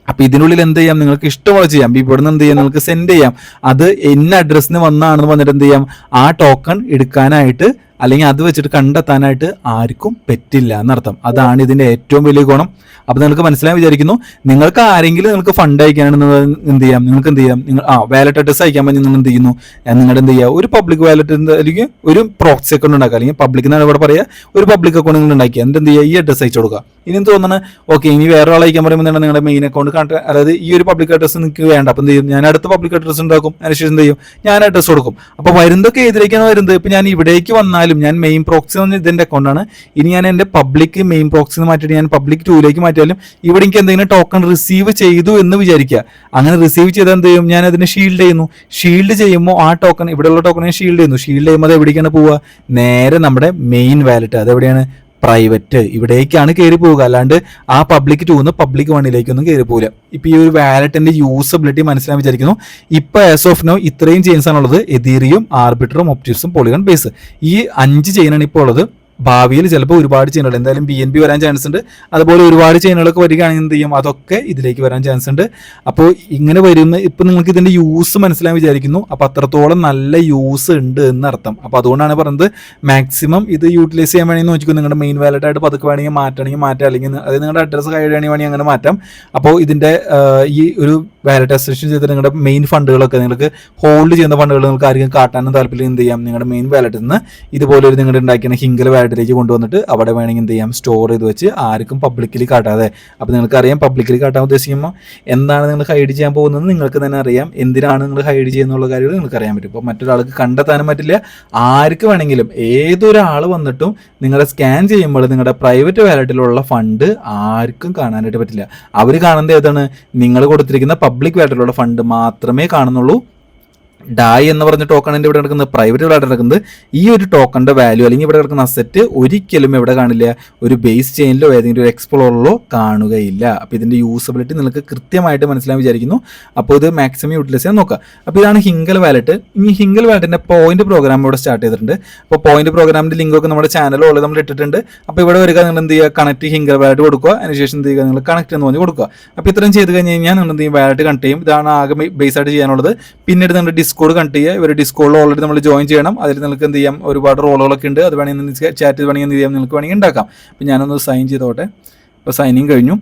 അപ്പോൾ ഇതിനുള്ളിൽ എന്ത് ചെയ്യാം, നിങ്ങൾക്ക് ഇഷ്ടമുള്ള ചെയ്യാം. ഇവിടെ നിന്ന് എന്ത് ചെയ്യാം, നിങ്ങൾക്ക് സെൻഡ് ചെയ്യാം. അത് എന്ന അഡ്രസ്സിന് വന്നാണെന്ന് പറഞ്ഞിട്ട് എന്ത് ചെയ്യാം, ആ ടോക്കൺ എടുക്കാനായിട്ട് അല്ലെങ്കിൽ അത് വെച്ചിട്ട് കണ്ടെത്താനായിട്ട് ആർക്കും പറ്റില്ല എന്നർത്ഥം. അതാണ് ഇതിൻ്റെ ഏറ്റവും വലിയ ഗുണം. അപ്പോൾ നിങ്ങൾക്ക് മനസ്സിലായി വിചാരിക്കുന്നു. നിങ്ങൾക്ക് ആരെങ്കിലും നിങ്ങൾക്ക് ഫണ്ട് അയക്കാനാണെന്ന് എന്ത് ചെയ്യാം, നിങ്ങൾക്ക് എന്ത് ചെയ്യാം, നിങ്ങൾ വാലറ്റ് അഡ്രസ് അയക്കാൻ പറ്റും. നിങ്ങൾ എന്ത് ചെയ്യുന്നു, നിങ്ങളുടെ എന്ത് ചെയ്യുക, ഒരു പബ്ലിക് വാലറ്റ് അല്ലെങ്കിൽ ഒരു പ്രോക്സി അക്കൗണ്ട് ഉണ്ടാക്കുക, അല്ലെങ്കിൽ പബ്ലിക് എന്നാണ് ഇവിടെ പറയുക, ഒരു പബ്ലിക് അക്കൗണ്ട് നിങ്ങൾ ഉണ്ടാക്കിയാൽ എന്നിട്ട് എന്ത് ചെയ്യുക, ഈ അഡ്രസ് അയച്ചു കൊടുക്കുക. ഇനി എന്ത് തോന്നുന്നത്, ഓക്കെ ഇനി വേറെ ആൾ അയക്കാൻ പറയുമ്പോൾ നിങ്ങളുടെ മെയിൻ അക്കൗണ്ട് അതായത് ഈ ഒരു പബ്ലിക് അഡ്രസ് നിങ്ങൾക്ക് വേണ്ട. അപ്പം എന്ത് ചെയ്യും, ഞാൻ അടുത്ത പബ്ലിക് അഡ്രസ് ഉണ്ടാക്കും, അതിനുശേഷം എന്ത് ചെയ്യും, ഞാൻ അഡ്രസ് കൊടുക്കും. അപ്പോൾ വരുന്നതൊക്കെ ഏതിലേക്കാണ് വരുന്നത്, ഇപ്പം ഞാൻ ഇവിടേക്ക് വന്നാലും ഞാൻ മെയിൻ പ്രോക്സി എന്ന് പറഞ്ഞാൽ ഇതിൻ്റെ അക്കൗണ്ടാണ്. ഇനി ഞാൻ എൻ്റെ പബ്ലിക് മെയിൻ പ്രോക്സി മാറ്റിയിട്ട് ഞാൻ പബ്ലിക് 2ലേക്ക് മാറ്റിയാലും ഇവിടെ എനിക്ക് എന്തെങ്കിലും ടോക്കൺ റിസീവ് ചെയ്തു എന്ന് വിചാരിക്കുക. അങ്ങനെ റിസീവ് ചെയ്താൽ എന്ത് ചെയ്യും, ഞാൻ അതിനെ ഷീൽഡ് ചെയ്യുന്നു. ഷീൽഡ് ചെയ്യുമ്പോൾ ആ ടോക്കൺ, ഇവിടെയുള്ള ടോക്കൺ ഷീൽഡ് ചെയ്യുന്നു. ഷീൽഡ് ചെയ്യുമ്പോൾ അത് എവിടേക്കാണ് പോവുക, നേരെ നമ്മുടെ മെയിൻ വാലറ്റ്, അതെവിടെയാണ്, പ്രൈവറ്റ്, ഇവിടേക്കാണ് കയറി പോവുക. അല്ലാണ്ട് ആ പബ്ലിക് 2 പബ്ലിക് 1ലേക്കൊന്നും കയറി പോകില്ല. ഇപ്പൊ ഈ ഒരു വാലറ്റിന്റെ യൂസബിലിറ്റി മനസ്സിലാൻ വിചാരിക്കുന്നു. ഇപ്പൊ ആസ് ഓഫ് നോ ഇത്രയും ചെയിൻസ് ആണുള്ളത്, എതീറിയം, ആർബിട്രും, ഒപ്റ്റിസും, പോളിഗൺ, ബേസ്. ഈ 5 ചെയിനാണ് ഇപ്പോൾ ഉള്ളത്. ഭാവിയിൽ ചിലപ്പോൾ ഒരുപാട് ചെയിനുകൾ, എന്തായാലും BNB വരാൻ ചാൻസ് ഉണ്ട്. അതുപോലെ ഒരുപാട് ചെയിനുകളൊക്കെ വരികയാണെങ്കിൽ എന്ത് ചെയ്യും, അതൊക്കെ ഇതിലേക്ക് വരാൻ ചാൻസ് ഉണ്ട്. അപ്പോൾ ഇങ്ങനെ വരുന്ന ഇപ്പം നിങ്ങൾക്ക് ഇതിൻ്റെ യൂസ് മനസ്സിലാൻ വിചാരിക്കുന്നു. അപ്പോൾ അത്രത്തോളം നല്ല യൂസ് ഉണ്ട് എന്നർത്ഥം. അപ്പോൾ അതുകൊണ്ടാണ് പറയുന്നത് മാക്സിമം ഇത് യൂട്ടിലൈസ് ചെയ്യാൻ വേണമെങ്കിൽ നോക്കിക്കും. നിങ്ങളുടെ മെയിൻ വാലറ്റായിട്ട് പതുക്കെ വേണമെങ്കിൽ മാറ്റാം, അല്ലെങ്കിൽ അത് നിങ്ങളുടെ അഡ്രസ്സ് കഴിയുകയാണെങ്കിൽ അങ്ങനെ മാറ്റാം. അപ്പോൾ ഇതിൻ്റെ ഈ ഒരു വാലറ്റ് അസോസിയേഷൻ ചെയ്തിട്ട് നിങ്ങളുടെ മെയിൻ ഫണ്ടുകളൊക്കെ നിങ്ങൾക്ക് ഹോൾഡ് ചെയ്യുന്ന ഫണ്ടുകൾ നിങ്ങൾക്ക് ആർക്കും കാട്ടാനും താല്പര്യം എന്ത് ചെയ്യാം, നിങ്ങളുടെ മെയിൻ വാലറ്റിൽ നിന്ന് ഇതുപോലെ ഒരു നിങ്ങളുടെ ഉണ്ടാക്കിയ ഹിങ്കൽ വാലറ്റിലേക്ക് കൊണ്ടുവന്നിട്ട് അവിടെ വേണമെങ്കിൽ എന്ത് ചെയ്യാം, സ്റ്റോർ ചെയ്ത് വെച്ച് ആർക്കും പബ്ലിക്കലി കാട്ടാതെ. അപ്പോൾ നിങ്ങൾക്കറിയാം പബ്ലിക്കലി കാട്ടാൻ ഉദ്ദേശിക്കുമ്പോൾ എന്താണ് നിങ്ങൾ ഹൈഡ് ചെയ്യാൻ പോകുന്നത് നിങ്ങൾക്ക് തന്നെ അറിയാം. എന്തിനാണ് നിങ്ങൾ ഹൈഡ് ചെയ്യുന്നുള്ള കാര്യങ്ങൾ നിങ്ങൾക്ക് അറിയാൻ പറ്റും. ഇപ്പോൾ മറ്റൊരാൾക്ക് കണ്ടെത്താനും പറ്റില്ല. ആർക്ക് വേണമെങ്കിലും ഏതൊരാൾ വന്നിട്ടും നിങ്ങളെ സ്കാൻ ചെയ്യുമ്പോൾ നിങ്ങളുടെ പ്രൈവറ്റ് വാലറ്റിലുള്ള ഫണ്ട് ആർക്കും കാണാനായിട്ട് പറ്റില്ല. അവർ കാണുന്നത് ഏതാണ്, നിങ്ങൾ കൊടുത്തിരിക്കുന്ന പബ്ലിക് വാലറ്റിലുള്ള ഫണ്ട് മാത്രമേ കാണുന്നുള്ളൂ. ഡായ് എന്ന് പറഞ്ഞ ടോക്കണിൻ്റെ ഇവിടെ കിടക്കുന്നത്, പ്രൈവറ്റ് വാലറ്റ് കിടക്കുന്നത്, ഈ ഒരു ടോക്കണിൻ്റെ വാല്യൂ അല്ലെങ്കിൽ ഇവിടെ കിടക്കുന്ന അസെറ്റ് ഒരിക്കലും എവിടെ കാണില്ല, ഒരു ബേസ് ചെയിനിലോ ഏതെങ്കിലും ഒരു എക്സ്പ്ലോററിലോ കാണുകയില്ല. അപ്പോൾ ഇതിൻ്റെ യൂസബിലിറ്റി നിങ്ങൾക്ക് കൃത്യമായിട്ട് മനസ്സിലാൻ വിചാരിക്കുന്നു. അപ്പോൾ ഇത് മാക്സിമം യൂട്ടിലൈസ് ചെയ്യാൻ നോക്കുക. അപ്പോൾ ഇതാണ് ഹിങ്കൽ വാലറ്റ്. ഇനി ഹിങ്കൽ വാലറ്റിൻ്റെ പോയിന്റ് പ്രോഗ്രാം ഇവിടെ സ്റ്റാർട്ട് ചെയ്തിട്ടുണ്ട്. അപ്പോൾ പോയിന്റ് പ്രോഗ്രാമിൻ്റെ ലിങ്കൊക്കെ നമ്മുടെ ചാനലിൽ നമ്മൾ ഇട്ടിട്ടുണ്ട്. അപ്പോൾ ഇവിടെ വരിക, നിങ്ങൾ എന്ത് ചെയ്യുക, കണക്ട് ഹിങ്കൽ വാലറ്റ് കൊടുക്കുക. അതിനുശേഷം എന്ത് ചെയ്യുക, നിങ്ങൾ കണക്ട് എന്ന് പറഞ്ഞ് കൊടുക്കുക. അപ്പോൾ ഇത്രയും ചെയ്ത് കഴിഞ്ഞ് കഴിഞ്ഞാൽ നിങ്ങൾ എന്ത് ചെയ്യും, വാലറ്റ് കണക്ട് ചെയ്യും. ഇതാണ് ആകെ ബേസ് ആയിട്ട് ചെയ്യാനുള്ളത്. പിന്നീട് നിങ്ങളുടെ ഡിസ്കോഡ് കണക്ട് ചെയ്യുക. ഇവർ ഡിസ്കോഡിൽ ഓൾറെഡി നമ്മൾ ജോയിൻ ചെയ്യണം. അതിൽ നിങ്ങൾക്ക് എന്ത് ചെയ്യാം, ഒരുപാട് റോളുകളൊക്കെ ഉണ്ട്. അത് വേണമെങ്കിൽ ചാറ്റ് വേണമെങ്കിൽ എന്ത് ചെയ്യാം, നിങ്ങൾക്ക് വേണമെങ്കിൽ ഉണ്ടാക്കാം. അപ്പോൾ ഞാനൊന്ന് സൈൻ ചെയ്തോട്ടെ. അപ്പോൾ സൈനിങ് കഴിഞ്ഞു.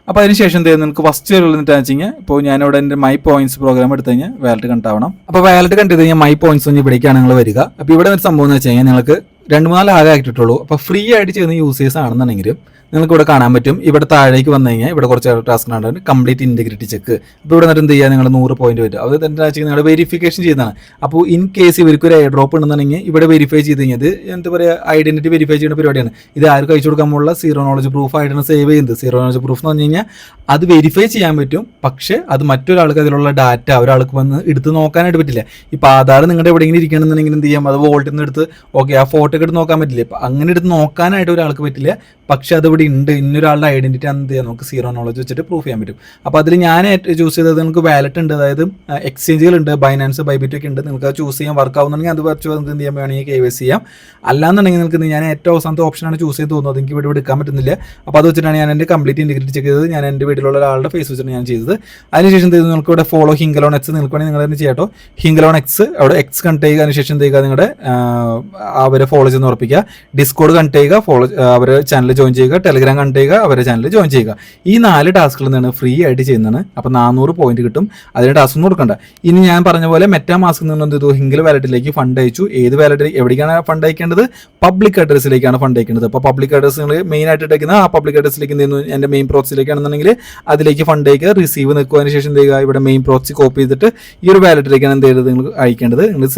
അപ്പോൾ അതിനുശേഷം എന്ത് ചെയ്യാം, നിങ്ങൾക്ക് ഫസ്റ്റ് വരുന്നിട്ട് വെച്ചാൽ ഇപ്പോൾ ഞാനിവിടെ എൻ്റെ മൈ പോയിന്റ്സ് പ്രോഗ്രാം എടുത്തു കഴിഞ്ഞാൽ വാലറ്റ് കണക്ട് ആവണം. അപ്പോൾ വാലറ്റ് കണക്ട് ചെയ്ത് കഴിഞ്ഞാൽ മൈ പോയിന്റ്സ് ഇവിടേക്കാണ് നിങ്ങൾ വരിക. അപ്പോൾ ഇവിടെ ഒരു സംഭവം എന്ന് വെച്ച് കഴിഞ്ഞാൽ നിങ്ങൾക്ക് 2-3 ആകെ ആക്കിയിട്ടുള്ളൂ. അപ്പോൾ ഫ്രീ ആയിട്ട് ചെയ്യുന്ന യൂസേഴ്സ് ആണെന്നുണ്ടെങ്കിൽ നിങ്ങൾക്ക് ഇവിടെ കാണാൻ പറ്റും. ഇവിടെ താഴേക്ക് വന്നു കഴിഞ്ഞാൽ ഇവിടെ കുറച്ച് ടാസ്ക് ആണ്, കംപ്ലീറ്റ് ഇൻറ്റഗ്രിറ്റി ചെക്ക്. ഇപ്പോൾ ഇവിടെ നിന്നിട്ട് എന്ത് ചെയ്യുക, നിങ്ങൾ 100 പോയിന്റ് വരും. അത് എന്താ വെച്ചാൽ നിങ്ങൾ വെരിഫിക്കേഷൻ ചെയ്യുന്നതാണ്. അപ്പോൾ ഇൻ കേസ് ഇവർക്ക് ഒരു എയർ ഡ്രോപ്പ് ഉണ്ടെന്നുണ്ടെങ്കിൽ ഇവിടെ വെരിഫൈ ചെയ്ത് കഴിഞ്ഞാൽ എന്താ പറയുക, ഐഡന്റിറ്റി വെരിഫൈ ചെയ്യുന്ന പരിപാടിയാണ്. ഇത് ആർക്ക് അയച്ചു കൊടുക്കാൻ പോകുള്ള സീറോ നോളജ് പ്രൂഫ് ആയിട്ടാണ് സേവ് ചെയ്യുന്നത്. സീറോ നോളജ് പ്രൂഫ് എന്ന് പറഞ്ഞു കഴിഞ്ഞാൽ അത് വെരിഫൈ ചെയ്യാൻ പറ്റും, പക്ഷേ അത് മറ്റൊരാൾക്ക് അതിലുള്ള ഡാറ്റ ഒരാൾക്ക് വന്ന് എടുത്ത് നോക്കാനായിട്ട് പറ്റില്ല. ഇപ്പോൾ ആധാർ നിങ്ങളുടെ എവിടെയെങ്കിലും ഇരിക്കണമെന്നുണ്ടെങ്കിൽ എന്ത് ചെയ്യാം, അത് വോൾട്ടിൽ നിന്ന് എടുത്ത് ഓക്കെ ആ ഫോട്ടോ ഒക്കെ എടുത്ത് നോക്കാൻ പറ്റില്ല. ഇപ്പം അങ്ങനെ എടുത്ത് നോക്കാനായിട്ട് ഒരാൾക്ക് പറ്റില്ല, പക്ഷേ അതിവിടെ ഉണ്ട്, ഇന്നൊരാളുടെ ഐഡന്റിറ്റി എന്ത് ചെയ്യാം, നമുക്ക് സീറോ നോളജ് വെച്ചിട്ട് പ്രൂഫ് ചെയ്യാൻ പറ്റും. അപ്പോൾ അതിൽ ഞാൻ ചൂസ് ചെയ്തത് നിങ്ങൾക്ക് വാലറ്റ് ഉണ്ട്, അതായത് എക്സ്ചേഞ്ചുകളുണ്ട്, ബൈനാൻസ് ബൈബിറ്റ് ഒക്കെ ഉണ്ട്. നിങ്ങൾക്ക് അത് ചൂസ് ചെയ്യാൻ വർക്ക് ആവുന്നുണ്ടെങ്കിൽ അത് വെച്ച് എന്ത് ചെയ്യാൻ വേണമെങ്കിൽ KYC ചെയ്യാം. അല്ലാന്നുണ്ടെങ്കിൽ നിങ്ങൾക്ക് ഞാൻ ഏറ്റവും അവസാനത്തെ ഓപ്ഷനാണ് ചൂസ് ചെയ്ത് തോന്നുന്നത്, എനിക്ക് ഇവിടെ എടുക്കാൻ പറ്റുന്നില്ല. അപ്പോൾ അത് വെച്ചിട്ടാണ് ഞാൻ എൻ്റെ കംപ്ലീറ്റ് ഇൻറ്റഗ്രിറ്റി ചെക്ക് ചെയ്തത്. ഞാൻ എൻ്റെ വീട്ടിലുള്ള ഒരാളുടെ ഫേസ് വെച്ചിട്ട് ഞാൻ ചെയ്തത്. അതിനുശേഷം നിങ്ങൾക്ക് ഇവിടെ ഫോളോ ഹിങ്കലോൺ എക്സ് നിങ്ങൾക്ക് വേണമെങ്കിൽ നിങ്ങൾ തന്നെ ചെയ്യാട്ടോ. ഹിങ്കലോൺ എക്സ് അവിടെ എക്സ് കണക്ട് ചെയ്യുക, അതിനുശേഷം എന്ത് ചെയ്യുക, നിങ്ങളുടെ അവരെ ഫോളോ ചെയ്ത് ഉറപ്പിക്കുക. ഡിസ്കോഡ് കണക്ട് ചെയ്യുക, ഫോളോ അവരെ ചാനൽ ജോയിൻ ചെയ്യുക. ടെലിഗ്രാം കണക്ട് ചെയ്യുക, അവരെ ചാനൽ ജോയിൻ ചെയ്യുക. ഈ 4 ടാസ്കുകൾ എന്താണ് ഫ്രീ ആയിട്ട് ചെയ്യുന്നതാണ്. അപ്പോൾ 400 പോയിന്റ് കിട്ടും. അതിന് ടാസ്ക് ഒന്നും കൊടുക്കണ്ട. ഇനി ഞാൻ പറഞ്ഞ പോലെ മെറ്റാമാസ്കിൽ നിന്ന് എന്ത് ചെയ്തു, ഹിങ്കൽ വാലറ്റിലേക്ക് ഫണ്ട് അയച്ചു. ഏത് വാലറ്റ് എവിടേക്കാണ് ഫണ്ട് അയക്കേണ്ടത്, പബ്ലിക് അഡ്രസ്സിലേക്കാണ് ഫണ്ട് അയക്കേണ്ടത്. അപ്പോൾ പബ്ലിക് അഡ്രസ് നിങ്ങൾ മെയിൻ ആയിട്ട് ഇട്ടേക്കുന്ന ആ പബ്ലിക് അഡ്രസ്സിലേക്ക് എന്ത് ചെയ്യുന്നു, എൻ്റെ മെയിൻ പ്രോസസ്സിലേക്കാണെന്നുണ്ടെങ്കിൽ അതിലേക്ക് ഫണ്ട് അയക്കുക. റിസീവ് നിൽക്കുക, അതിന് ശേഷം എന്ത് ചെയ്യുക, ഇവിടെ മെയിൻ പ്രോസസ് കോപ്പി ചെയ്തിട്ട് ഈ ഒരു വാലറ്റിലേക്കാണ് എന്ത് ചെയ്തത് നിങ്ങൾ അയക്കേണ്ടത്. നിങ്ങൾ